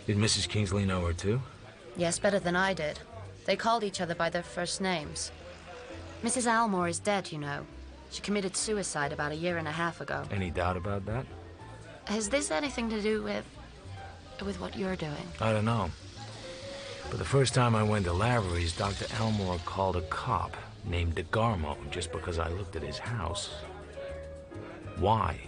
Did Mrs. Kingsley know her, too? Yes, better than I did. They called each other by their first names. Mrs. Almore is dead, you know. She committed suicide about 1.5 years ago. Any doubt about that? Has this anything to do with what you're doing? I don't know. But the first time I went to Lavery's, Dr. Elmore called a cop named DeGarmo just because I looked at his house. Why?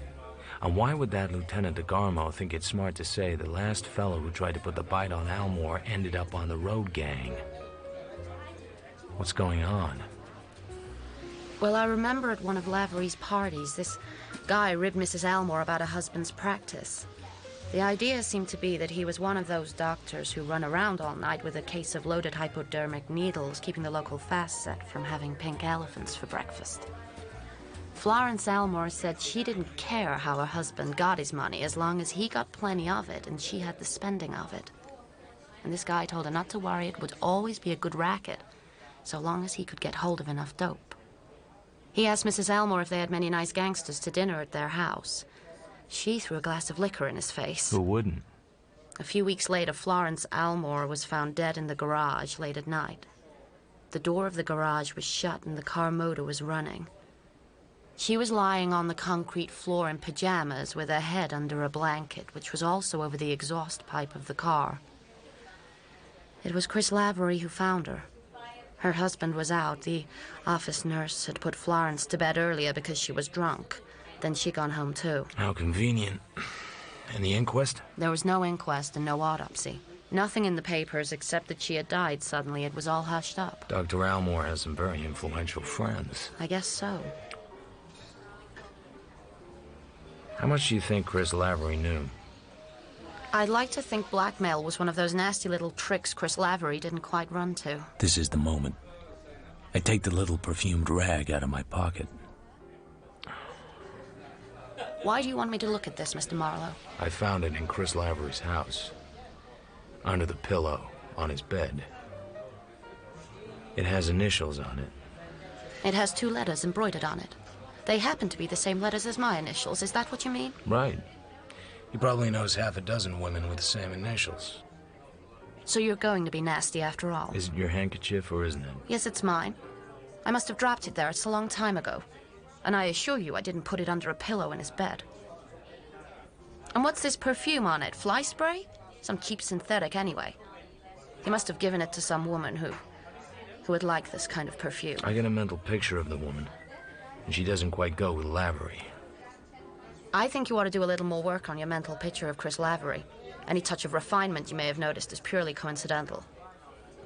And why would that Lieutenant DeGarmo think it's smart to say the last fellow who tried to put the bite on Elmore ended up on the road gang? What's going on? Well, I remember at one of Lavery's parties, this guy ribbed Mrs. Elmore about her husband's practice. The idea seemed to be that he was one of those doctors who run around all night with a case of loaded hypodermic needles, keeping the local fast set from having pink elephants for breakfast. Florence Elmore said she didn't care how her husband got his money as long as he got plenty of it and she had the spending of it. And this guy told her not to worry, it would always be a good racket, so long as he could get hold of enough dope. He asked Mrs. Elmore if they had many nice gangsters to dinner at their house. She threw a glass of liquor in his face. Who wouldn't? A few weeks later, Florence Elmore was found dead in the garage late at night. The door of the garage was shut and the car motor was running. She was lying on the concrete floor in pajamas with her head under a blanket, which was also over the exhaust pipe of the car. It was Chris Lavery who found her. Her husband was out. The office nurse had put Florence to bed earlier because she was drunk. Then she'd gone home, too. How convenient. And the inquest? There was no inquest and no autopsy. Nothing in the papers except that she had died suddenly. It was all hushed up. Dr. Elmore has some very influential friends. I guess so. How much do you think Chris Lavery knew? I'd like to think blackmail was one of those nasty little tricks Chris Lavery didn't quite run to. This is the moment. I take the little perfumed rag out of my pocket. Why do you want me to look at this, Mr. Marlowe? I found it in Chris Lavery's house. Under the pillow, on his bed. It has initials on it. It has 2 letters embroidered on it. They happen to be the same letters as my initials. Is that what you mean? Right. He probably knows half a dozen women with the same initials. So you're going to be nasty after all? Is it your handkerchief or isn't it? Yes, it's mine. I must have dropped it there. It's a long time ago. And I assure you I didn't put it under a pillow in his bed. And what's this perfume on it? Fly spray? Some cheap synthetic anyway. He must have given it to some woman who would like this kind of perfume. I get a mental picture of the woman. And she doesn't quite go with Lavery. I think you ought to do a little more work on your mental picture of Chris Lavery. Any touch of refinement you may have noticed is purely coincidental.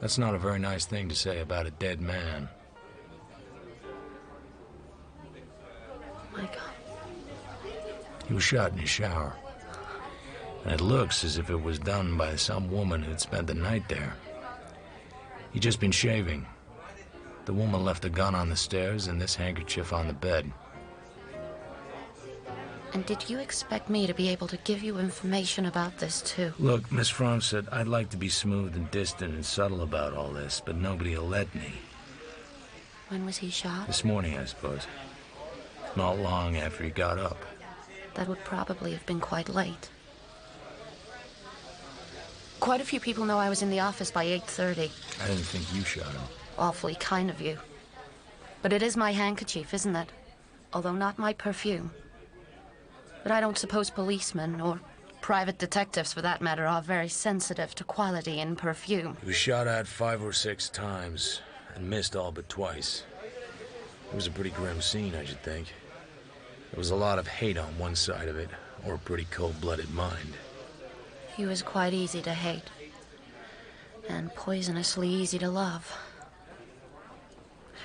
That's not a very nice thing to say about a dead man. My God. He was shot in his shower. And it looks as if it was done by some woman who'd spent the night there. He'd just been shaving. The woman left a gun on the stairs and this handkerchief on the bed. And did you expect me to be able to give you information about this, too? Look, Miss Fromsett, I'd like to be smooth and distant and subtle about all this, but nobody will let me. When was he shot? This morning, I suppose. Not long after he got up. That would probably have been quite late. Quite a few people know I was in the office by 8:30. I didn't think you shot him. Awfully kind of you. But it is my handkerchief, isn't it? although not my perfume. But I don't suppose policemen, or private detectives for that matter, are very sensitive to quality in perfume. He was shot at 5 or 6 times and missed all but twice. It was a pretty grim scene, I should think. There was a lot of hate on one side of it, or a pretty cold-blooded mind. He was quite easy to hate, and poisonously easy to love.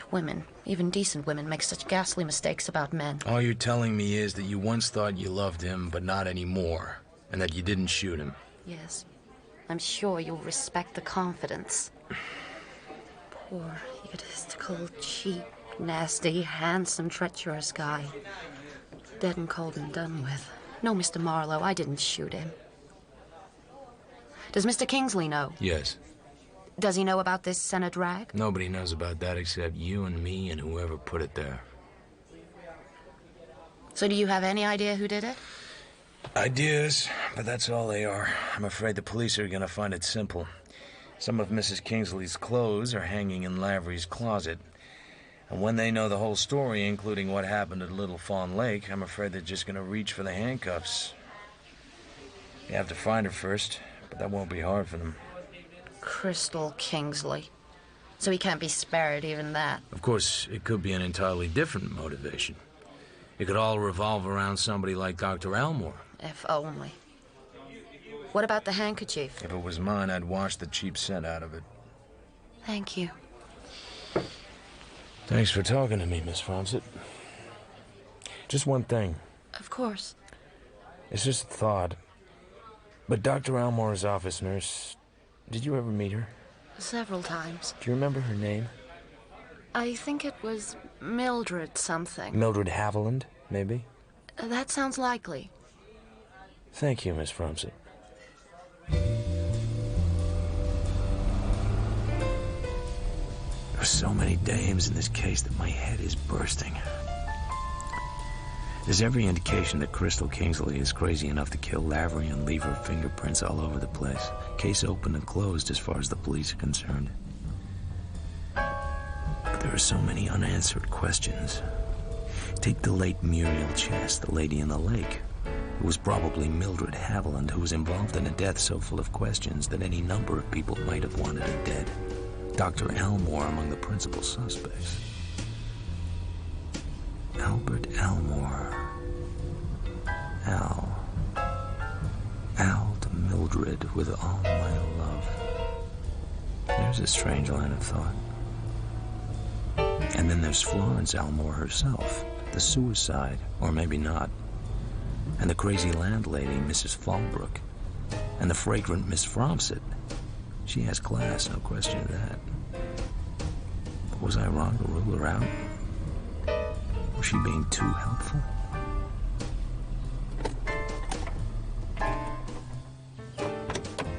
Women, even decent women, make such ghastly mistakes about men. All you're telling me is that you once thought you loved him, but not anymore, and that you didn't shoot him. Yes. I'm sure you'll respect the confidence. Poor, egotistical, cheap, nasty, handsome, treacherous guy. Dead and cold and done with. No, Mr. Marlowe, I didn't shoot him. Does Mr. Kingsley know? Yes. Does he know about this Senate rag? Nobody knows about that except you and me and whoever put it there. So do you have any idea who did it? Ideas, but that's all they are. I'm afraid the police are gonna find it simple. Some of Mrs. Kingsley's clothes are hanging in Lavery's closet. And when they know the whole story, including what happened at Little Fawn Lake, I'm afraid they're just gonna reach for the handcuffs. You have to find her first, but that won't be hard for them. Crystal Kingsley. So he can't be spared, even that. Of course, it could be an entirely different motivation. It could all revolve around somebody like Dr. Elmore. If only. What about the handkerchief? If it was mine, I'd wash the cheap scent out of it. Thank you. Thanks for talking to me, Miss Fromsett. Just one thing. Of course. It's just a thought. But Dr. Elmore's office nurse, did you ever meet her? Several times. Do you remember her name? I think it was Mildred something. Mildred Haviland, maybe? That sounds likely. Thank you, Miss Fromsett. There are so many dames in this case that my head is bursting. There's every indication that Crystal Kingsley is crazy enough to kill Lavery and leave her fingerprints all over the place. Case open and closed as far as the police are concerned. But there are so many unanswered questions. Take the late Muriel Chess, the lady in the lake. It was probably Mildred Haviland who was involved in a death so full of questions that any number of people might have wanted her dead. Dr. Elmore among the principal suspects. Albert Elmore. Al to Mildred with all my love. There's a strange line of thought. And then there's Florence Elmore herself, the suicide, or maybe not. And the crazy landlady, Mrs. Fallbrook. And the fragrant Miss Fromsett. She has class, no question of that. But was I wrong to rule her out? Was she being too helpful?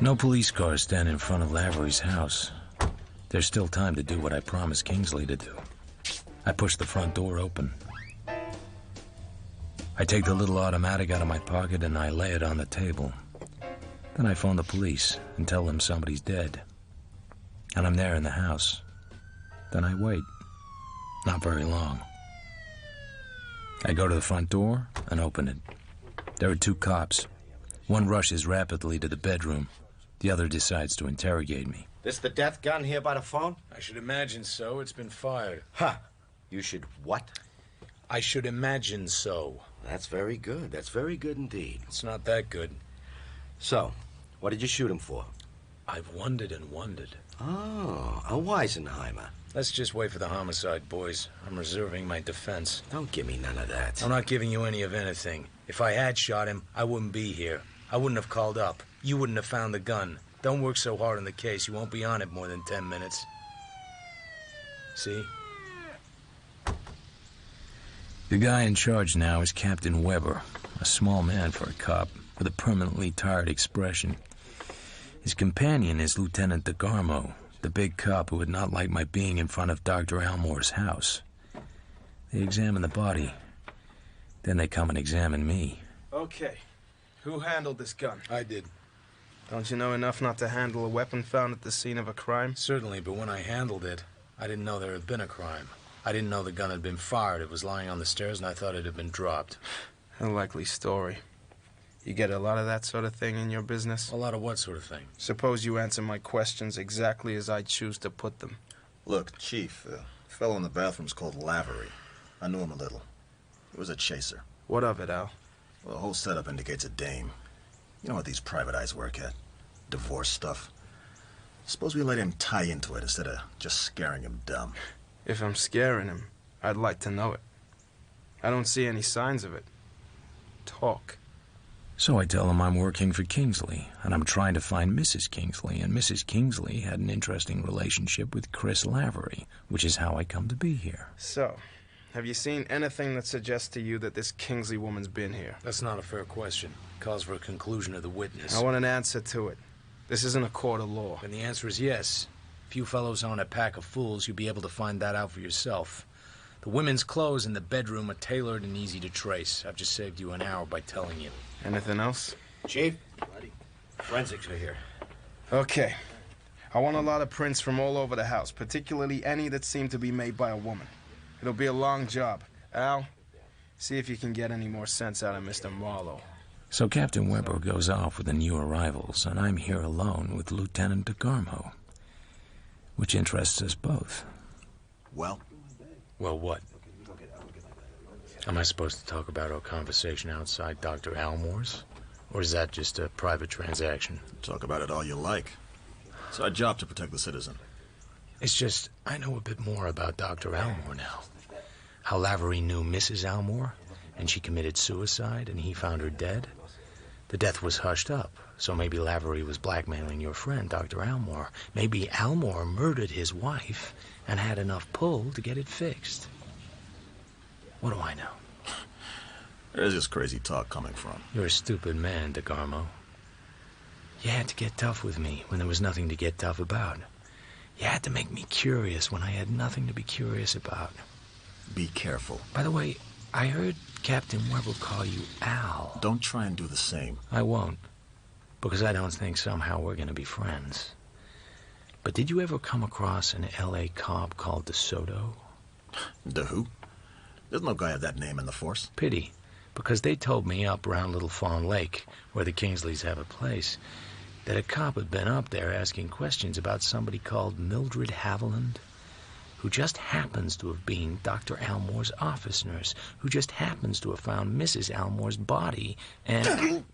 No police cars stand in front of Lavery's house. There's still time to do what I promised Kingsley to do. I push the front door open. I take the little automatic out of my pocket and I lay it on the table. Then I phone the police and tell them somebody's dead. And I'm there in the house. Then I wait. Not very long. I go to the front door and open it. There are 2 cops. One rushes rapidly to the bedroom. The other decides to interrogate me. This the death gun here by the phone? I should imagine so. It's been fired. Huh. You should what? I should imagine so. That's very good. That's very good indeed. It's not that good. So, what did you shoot him for? I've wondered and wondered. Oh, a Weisenheimer. Let's just wait for the homicide, boys. I'm reserving my defense. Don't give me none of that. I'm not giving you any of anything. If I had shot him, I wouldn't be here. I wouldn't have called up. You wouldn't have found the gun. Don't work so hard on the case. You won't be on it more than 10 minutes. See? The guy in charge now is Captain Weber, a small man for a cop, with a permanently tired expression. His companion is Lieutenant DeGarmo, the big cop who would not like my being in front of Dr. Elmore's house. They examine the body. Then they come and examine me. Okay. Who handled this gun? I did. Don't you know enough not to handle a weapon found at the scene of a crime? Certainly, but when I handled it, I didn't know there had been a crime. I didn't know the gun had been fired. It was lying on the stairs, and I thought it had been dropped. A likely story. You get a lot of that sort of thing in your business? A lot of what sort of thing? Suppose you answer my questions exactly as I choose to put them. Look, Chief, the fellow in the bathroom's called Lavery. I knew him a little. He was a chaser. What of it, Al? Well, the whole setup indicates a dame. You know what these private eyes work at? Divorce stuff. Suppose we let him tie into it instead of just scaring him dumb. If I'm scaring him, I'd like to know it. I don't see any signs of it. Talk. So I tell him I'm working for Kingsley, and I'm trying to find Mrs. Kingsley, and Mrs. Kingsley had an interesting relationship with Chris Lavery, which is how I come to be here. So, have you seen anything that suggests to you that this Kingsley woman's been here? That's not a fair question. It calls for a conclusion of the witness. I want an answer to it. This isn't a court of law. And the answer is yes. If you fellows aren't a pack of fools, you'll be able to find that out for yourself. The women's clothes in the bedroom are tailored and easy to trace. I've just saved you an hour by telling you. Anything else? Chief, forensics are here. Okay. I want a lot of prints from all over the house, particularly any that seem to be made by a woman. It'll be a long job. Al, see if you can get any more sense out of Mr. Marlowe. So Captain Weber goes off with the new arrivals, and I'm here alone with Lieutenant DeGarmo, which interests us both. Well? Well, what? Am I supposed to talk about our conversation outside Dr. Almore's? Or is that just a private transaction? Talk about it all you like. It's our job to protect the citizen. It's just, I know a bit more about Dr. Almore now. How Lavery knew Mrs. Almore, and she committed suicide, and he found her dead. The death was hushed up, so maybe Lavery was blackmailing your friend, Dr. Almore. Maybe Almore murdered his wife and had enough pull to get it fixed. What do I know? Where's this crazy talk coming from? You're a stupid man, DeGarmo. You had to get tough with me when there was nothing to get tough about. You had to make me curious when I had nothing to be curious about. Be careful. By the way, I heard Captain Weber call you Al. Don't try and do the same. I won't, because I don't think somehow we're going to be friends. But did you ever come across an L.A. cop called DeSoto? The who? There's no guy of that name in the force. Pity, because they told me up around Little Fawn Lake, where the Kingsleys have a place, that a cop had been up there asking questions about somebody called Mildred Haviland, who just happens to have been Dr. Almore's office nurse, who just happens to have found Mrs. Almore's body, and...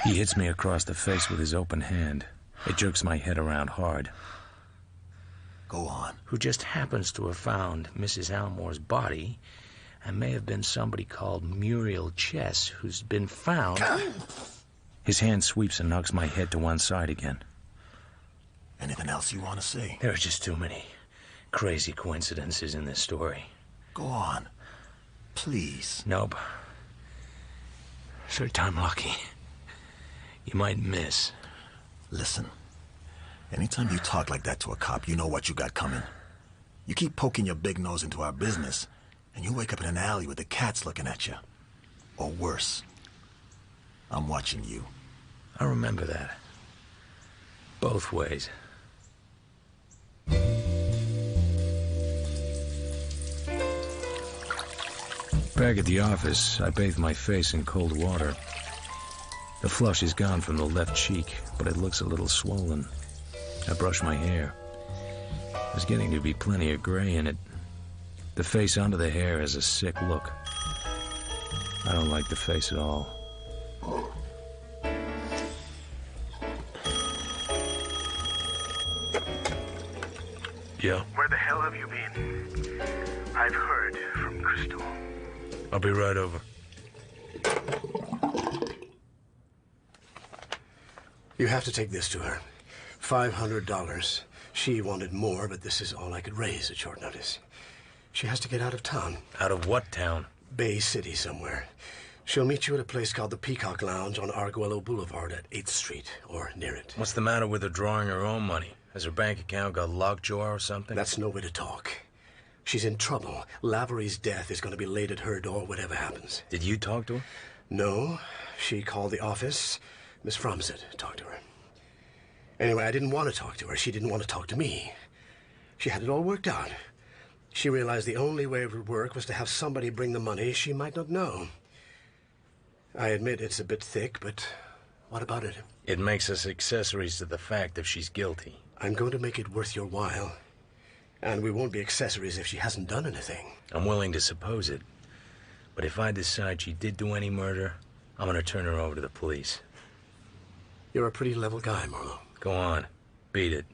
He hits me across the face with his open hand. It jerks my head around hard. Go on. Who just happens to have found Mrs. Almore's body, and may have been somebody called Muriel Chess, who's been found... His hand sweeps and knocks my head to one side again. Anything else you want to say? There are just too many crazy coincidences in this story. Go on. Please. Nope. Third time lucky. You might miss. Listen. Anytime you talk like that to a cop, you know what you got coming. You keep poking your big nose into our business, and you wake up in an alley with the cats looking at you. Or worse. I'm watching you. I remember that. Both ways. Back at the office, I bathe my face in cold water. The flush is gone from the left cheek, but it looks a little swollen. I brush my hair. There's getting to be plenty of gray in it. The face under the hair has a sick look. I don't like the face at all. Yeah? Where the hell have you been? I've heard from Crystal. I'll be right over. You have to take this to her. $500. She wanted more, but this is all I could raise at short notice. She has to get out of town. Out of what town? Bay City somewhere. She'll meet you at a place called the Peacock Lounge on Arguello Boulevard at 8th Street, or near it. What's the matter with her drawing her own money? Has her bank account got lockjaw or something? That's no way to talk. She's in trouble. Lavery's death is going to be laid at her door, whatever happens. Did you talk to her? No. She called the office. Miss Fromsett talked to her. Anyway, I didn't want to talk to her. She didn't want to talk to me. She had it all worked out. She realized the only way it would work was to have somebody bring the money she might not know. I admit it's a bit thick, but what about it? It makes us accessories to the fact if she's guilty. I'm going to make it worth your while. And we won't be accessories if she hasn't done anything. I'm willing to suppose it. But if I decide she did do any murder, I'm gonna turn her over to the police. You're a pretty level guy, Marlowe. Go on. Beat it.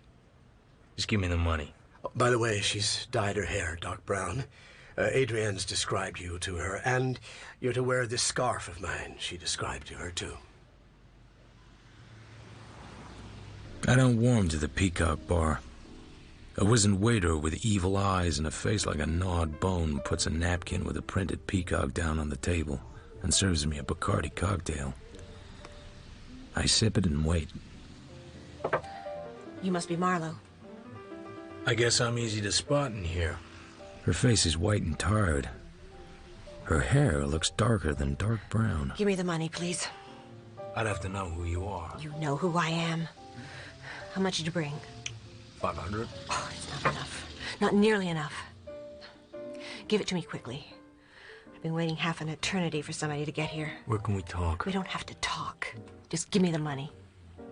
Just give me the money. Oh, by the way, she's dyed her hair dark brown. Adrienne's described you to her, and you're to wear this scarf of mine she described to her, too. I don't warm to the Peacock bar. A wizened waiter with evil eyes and a face like a gnawed bone puts a napkin with a printed peacock down on the table and serves me a Bacardi cocktail. I sip it and wait. You must be Marlowe. I guess I'm easy to spot in here. Her face is white and tired. Her hair looks darker than dark brown. Give me the money, please. I'd have to know who you are. You know who I am. How much did you bring? 500? Oh, it's not enough. Not nearly enough. Give it to me quickly. I've been waiting half an eternity for somebody to get here. Where can we talk? We don't have to talk. Just give me the money.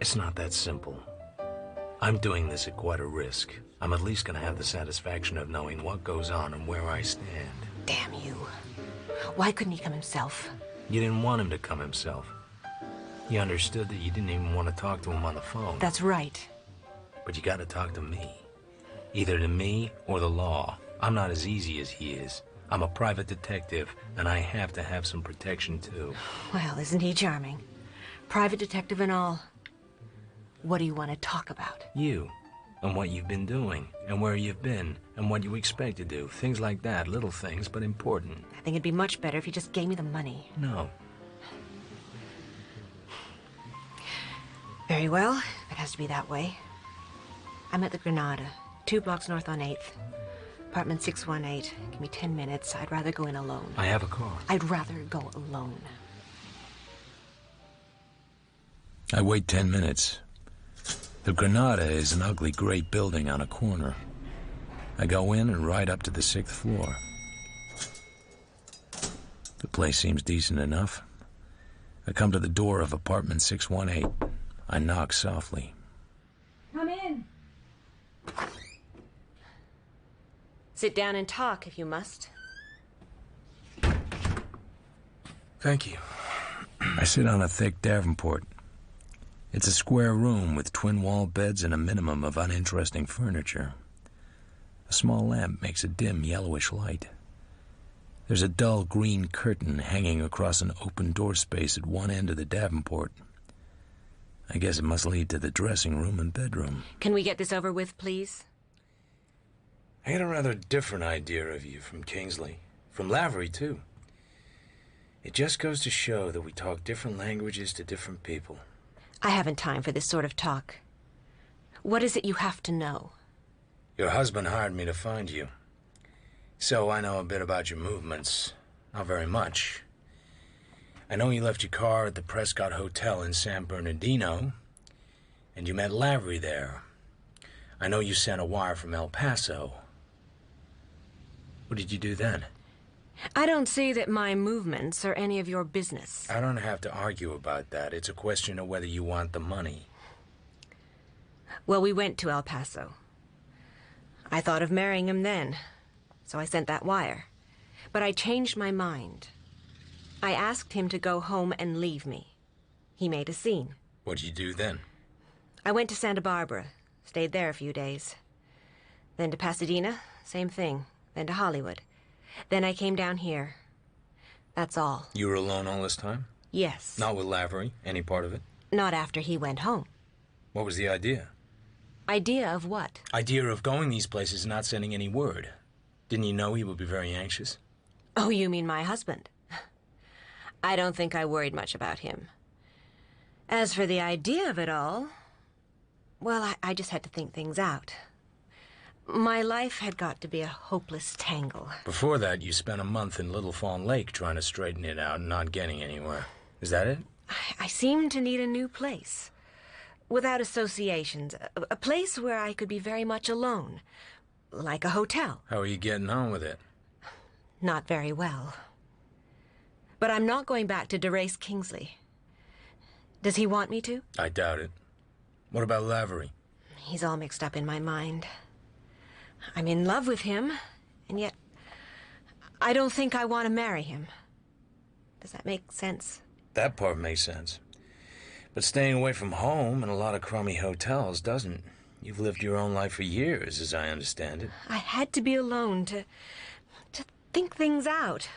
It's not that simple. I'm doing this at quite a risk. I'm at least gonna have the satisfaction of knowing what goes on and where I stand. Damn you. Why couldn't he come himself? You didn't want him to come himself. He understood that you didn't even want to talk to him on the phone. That's right. But you gotta talk to me. Either to me or the law. I'm not as easy as he is. I'm a private detective, and I have to have some protection, too. Well, isn't he charming? Private detective and all. What do you want to talk about? You, and what you've been doing, and where you've been, and what you expect to do. Things like that, little things, but important. I think it'd be much better if you just gave me the money. No. Very well, if it has to be that way. I'm at the Granada, 2 blocks north on 8th. Apartment 618. Give me 10 minutes. I'd rather go in alone. I have a car. I'd rather go alone. I wait 10 minutes. The Granada is an ugly gray building on a corner. I go in and ride up to the 6th floor. The place seems decent enough. I come to the door of apartment 618. I knock softly. Come in. Sit down and talk if you must. Thank you. I sit on a thick Davenport. It's a square room with twin-wall beds and a minimum of uninteresting furniture. A small lamp makes a dim yellowish light. There's a dull green curtain hanging across an open door space at one end of the Davenport. I guess it must lead to the dressing room and bedroom. Can we get this over with, please? I had a rather different idea of you from Kingsley. From Lavery, too. It just goes to show that we talk different languages to different people. I haven't time for this sort of talk. What is it you have to know? Your husband hired me to find you. So I know a bit about your movements. Not very much. I know you left your car at the Prescott Hotel in San Bernardino, and you met Lavery there. I know you sent a wire from El Paso. What did you do then? I don't see that my movements are any of your business. I don't have to argue about that. It's a question of whether you want the money. Well, we went to El Paso. I thought of marrying him then, so I sent that wire. But I changed my mind. I asked him to go home and leave me. He made a scene. What did you do then? I went to Santa Barbara, stayed there a few days. Then to Pasadena, same thing. Then to Hollywood. Then I came down here. That's all. You were alone all this time? Yes. Not with Lavery? Any part of it? Not after he went home. What was the idea? Idea of what? Idea of going these places and not sending any word. Didn't you know he would be very anxious? Oh, you mean my husband? I don't think I worried much about him. As for the idea of it all, well, I just had to think things out. My life had got to be a hopeless tangle. Before that, you spent a month in Little Fawn Lake trying to straighten it out and not getting anywhere. Is that it? I seemed to need a new place. Without associations. A place where I could be very much alone. like a hotel. How are you getting on with it? Not very well. But I'm not going back to Derace Kingsley. Does he want me to? I doubt it. What about Lavery? He's all mixed up in my mind. I'm in love with him, and yet I don't think I want to marry him. Does that make sense? That part makes sense. But staying away from home and a lot of crummy hotels doesn't. You've lived your own life for years, as I understand it. I had to be alone to think things out.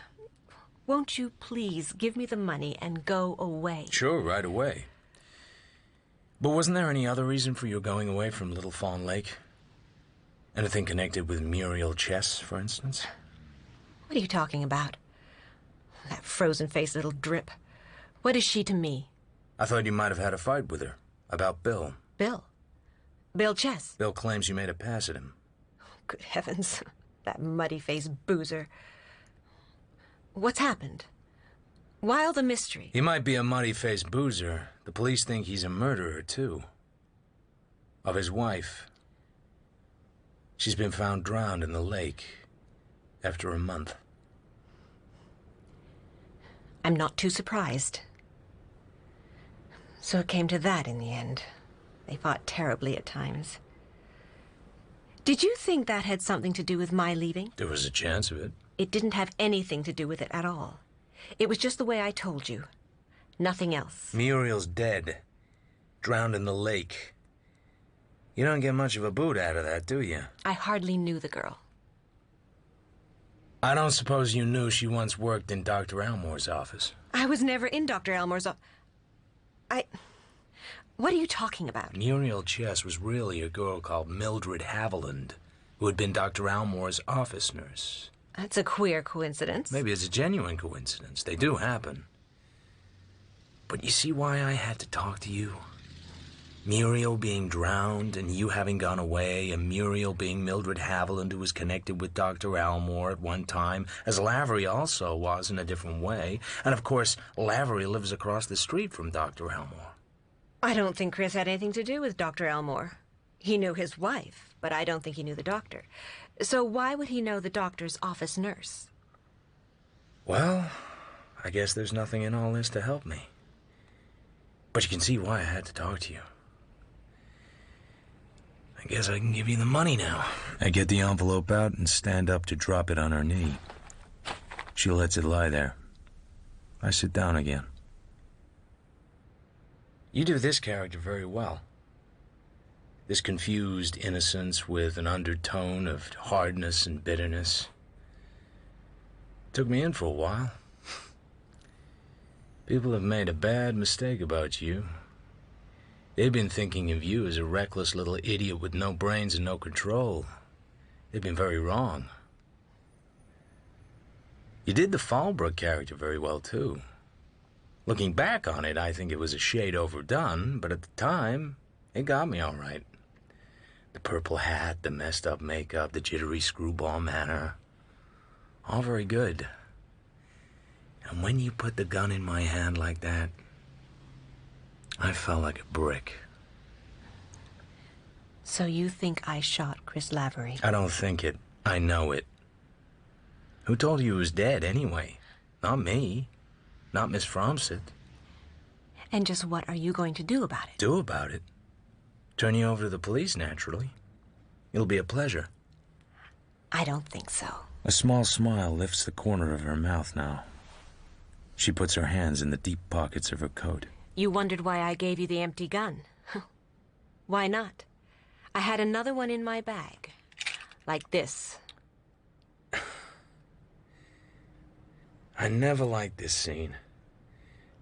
Won't you please give me the money and go away? Sure, right away. But wasn't there any other reason for your going away from Little Fawn Lake? Anything connected with Muriel Chess, for instance? What are you talking about? That frozen-faced little drip. What is she to me? I thought you might have had a fight with her. About Bill. Bill? Bill Chess? Bill claims you made a pass at him. Good heavens. That muddy-faced boozer. What's happened? Why all the mystery? He might be a muddy-faced boozer. The police think he's a murderer, too. Of his wife. She's been found drowned in the lake after a month. I'm not too surprised. So it came to that in the end. They fought terribly at times. Did you think that had something to do with my leaving? There was a chance of it. It didn't have anything to do with it at all. It was just the way I told you. Nothing else. Muriel's dead. Drowned in the lake. You don't get much of a boot out of that, do you? I hardly knew the girl. I don't suppose you knew she once worked in Dr. Elmore's office. I was never in Dr. Elmore's office. What are you talking about? Muriel Chess was really a girl called Mildred Haviland, who had been Dr. Elmore's office nurse. That's a queer coincidence. Maybe it's a genuine coincidence. They do happen. But you see why I had to talk to you? Muriel being drowned, and you having gone away, and Muriel being Mildred Haviland, who was connected with Dr. Elmore at one time, as Lavery also was in a different way. And of course, Lavery lives across the street from Dr. Elmore. I don't think Chris had anything to do with Dr. Elmore. He knew his wife, but I don't think he knew the doctor. So why would he know the doctor's office nurse? Well, I guess there's nothing in all this to help me. But you can see why I had to talk to you. I guess I can give you the money now. I get the envelope out and stand up to drop it on her knee. She lets it lie there. I sit down again. You do this character very well. This confused innocence with an undertone of hardness and bitterness. Took me in for a while. People have made a bad mistake about you. They've been thinking of you as a reckless little idiot with no brains and no control. They've been very wrong. You did the Fallbrook character very well, too. Looking back on it, I think it was a shade overdone, but at the time, it got me all right. The purple hat, the messed up makeup, the jittery screwball manner. All very good. And when you put the gun in my hand like that, I felt like a brick. So you think I shot Chris Lavery? I don't think it. I know it. Who told you he was dead, anyway? Not me. Not Miss Fromsett. And just what are you going to do about it? Do about it? Turn you over to the police, naturally. It'll be a pleasure. I don't think so. A small smile lifts the corner of her mouth now. She puts her hands in the deep pockets of her coat. You wondered why I gave you the empty gun. Why not? I had another one in my bag. Like this. I never liked this scene.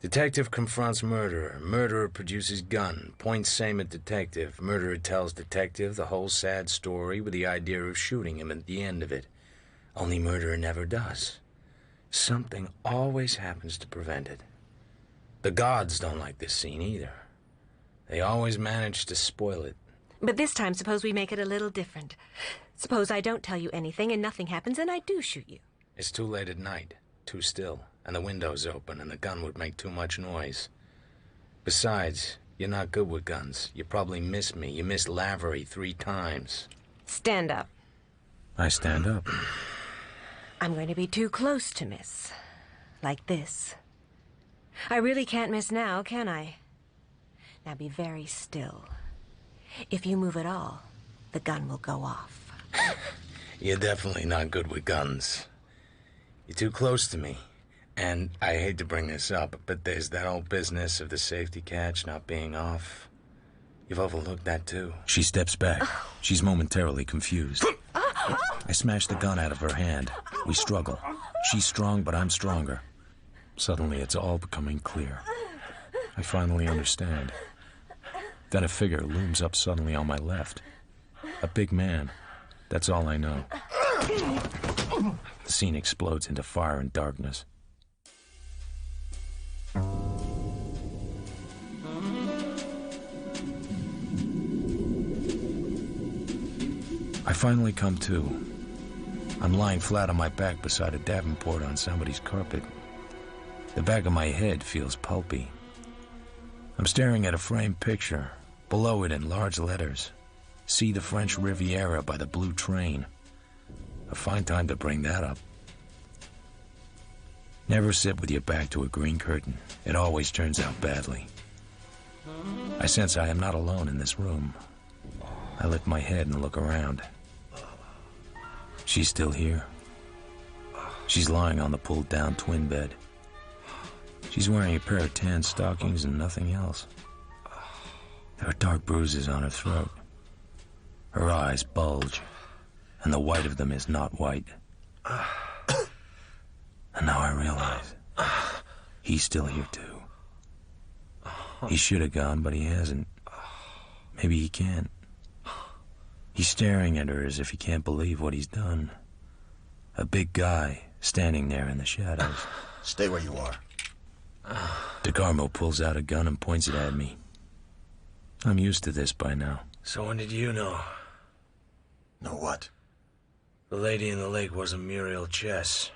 Detective confronts murderer. Murderer produces gun. Points same at detective. Murderer tells detective the whole sad story with the idea of shooting him at the end of it. Only murderer never does. Something always happens to prevent it. The gods don't like this scene either. They always manage to spoil it. But this time, suppose we make it a little different. Suppose I don't tell you anything and nothing happens and I do shoot you. It's too late at night. Too still. And the window's open, and the gun would make too much noise. Besides, you're not good with guns. You probably missed me. You missed Lavery 3 times. Stand up. I stand up. I'm going to be too close to miss. Like this. I really can't miss now, can I? Now be very still. If you move at all, the gun will go off. You're definitely not good with guns. You're too close to me. And I hate to bring this up, but there's that old business of the safety catch not being off. You've overlooked that, too. She steps back. She's momentarily confused. I smash the gun out of her hand. We struggle. She's strong, but I'm stronger. Suddenly, it's all becoming clear. I finally understand. Then a figure looms up suddenly on my left. A big man. That's all I know. The scene explodes into fire and darkness. I finally come to. I'm lying flat on my back beside a davenport on somebody's carpet. The back of my head feels pulpy. I'm staring at a framed picture. Below it in large letters, "See the French Riviera by the Blue Train." A fine time to bring that up. Never sit with your back to a green curtain. It always turns out badly. I sense I am not alone in this room. I lift my head and look around. She's still here. She's lying on the pulled-down twin bed. She's wearing a pair of tan stockings and nothing else. There are dark bruises on her throat. Her eyes bulge, and the white of them is not white. And now I realize he's still here too. He should have gone, but he hasn't. Maybe he can't. He's staring at her as if he can't believe what he's done. A big guy standing there in the shadows. Stay where you are. DeGarmo pulls out a gun and points it at me. I'm used to this by now. So when did you know? Know what? The lady in the lake wasn't Muriel Chess.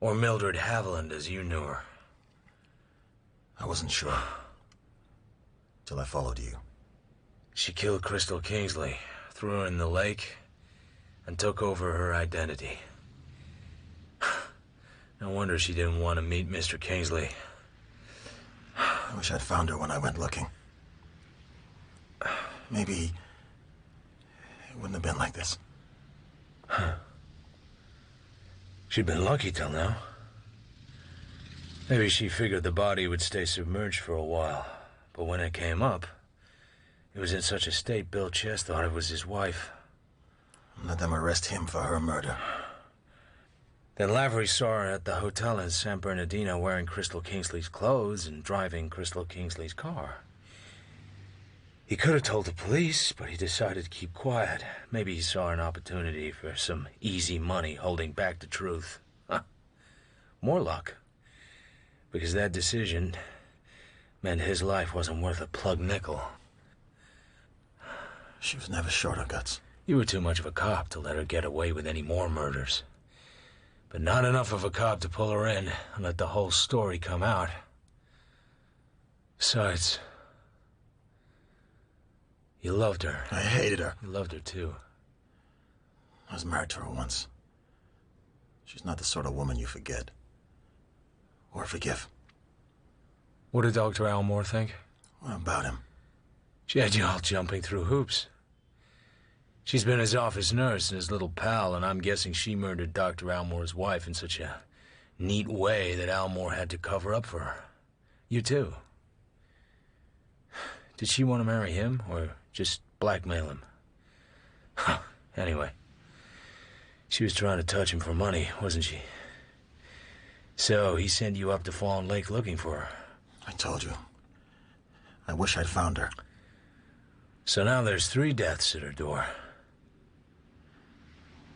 Or Mildred Haviland as you knew her. I wasn't sure. Till I followed you. She killed Crystal Kingsley, threw her in the lake, and took over her identity. No wonder she didn't want to meet Mr. Kingsley. I wish I'd found her when I went looking. Maybe it wouldn't have been like this. She'd been lucky till now. Maybe she figured the body would stay submerged for a while, but when it came up, it was in such a state Bill Chess thought it was his wife. Let them arrest him for her murder. Then Lavery saw her at the hotel in San Bernardino wearing Crystal Kingsley's clothes and driving Crystal Kingsley's car. He could have told the police, but he decided to keep quiet. Maybe he saw an opportunity for some easy money holding back the truth. Huh. More luck. Because that decision meant his life wasn't worth a plug nickel. She was never short of guts. You were too much of a cop to let her get away with any more murders. But not enough of a cop to pull her in and let the whole story come out. Besides, you loved her. I hated her. You loved her too. I was married to her once. She's not the sort of woman you forget. Or forgive. What did Dr. Elmore think? What about him? She had you all jumping through hoops. She's been his office nurse and his little pal, and I'm guessing she murdered Dr. Elmore's wife in such a neat way that Elmore had to cover up for her. You too. Did she want to marry him, or just blackmail him? Anyway, she was trying to touch him for money, wasn't she? So he sent you up to Fawn Lake looking for her. I told you. I wish I'd found her. So now there's 3 deaths at her door.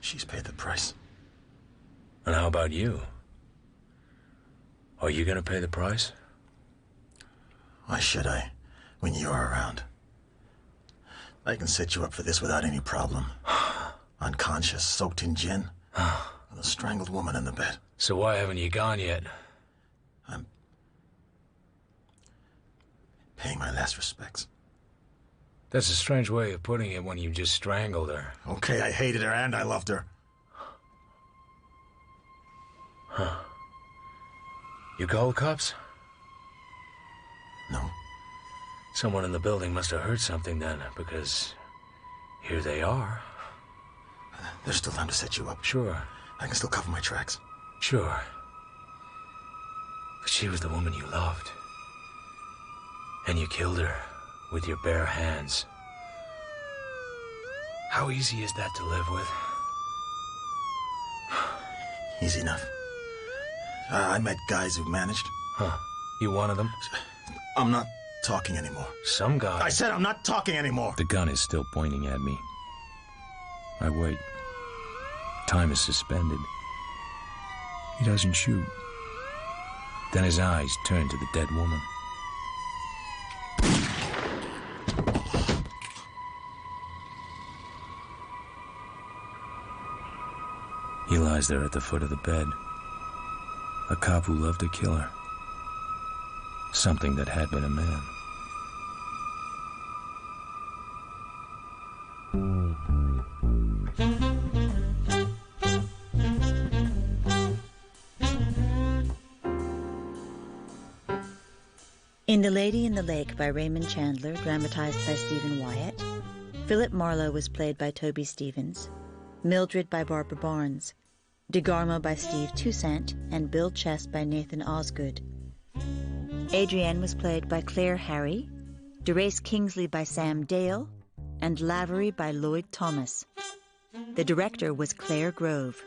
She's paid the price. And how about you? Are you gonna pay the price? Why should I, when you're around? I can set you up for this without any problem. Unconscious, soaked in gin, with a strangled woman in the bed. So why haven't you gone yet? I'm paying my last respects. That's a strange way of putting it when you just strangled her. Okay, I hated her and I loved her. Huh. You called the cops? No. Someone in the building must have heard something then, because here they are. There's still time to set you up. Sure. I can still cover my tracks. Sure. But she was the woman you loved. And you killed her with your bare hands. How easy is that to live with? Easy enough. I met guys who managed. Huh. You one of them? I'm not talking anymore. Some guy. I said I'm not talking anymore. The gun is still pointing at me. I wait. Time is suspended. He doesn't shoot. Then his eyes turn to the dead woman. He lies there at the foot of the bed. A cop who loved to kill her. Something that had been a man. In The Lady in the Lake by Raymond Chandler, dramatized by Stephen Wyatt, Philip Marlowe was played by Toby Stevens, Mildred by Barbara Barnes, DeGarmo by Steve Toussaint, and Bill Chest by Nathan Osgood. Adrienne was played by Claire Harry, Derace Kingsley by Sam Dale, and Lavery by Lloyd Thomas. The director was Claire Grove.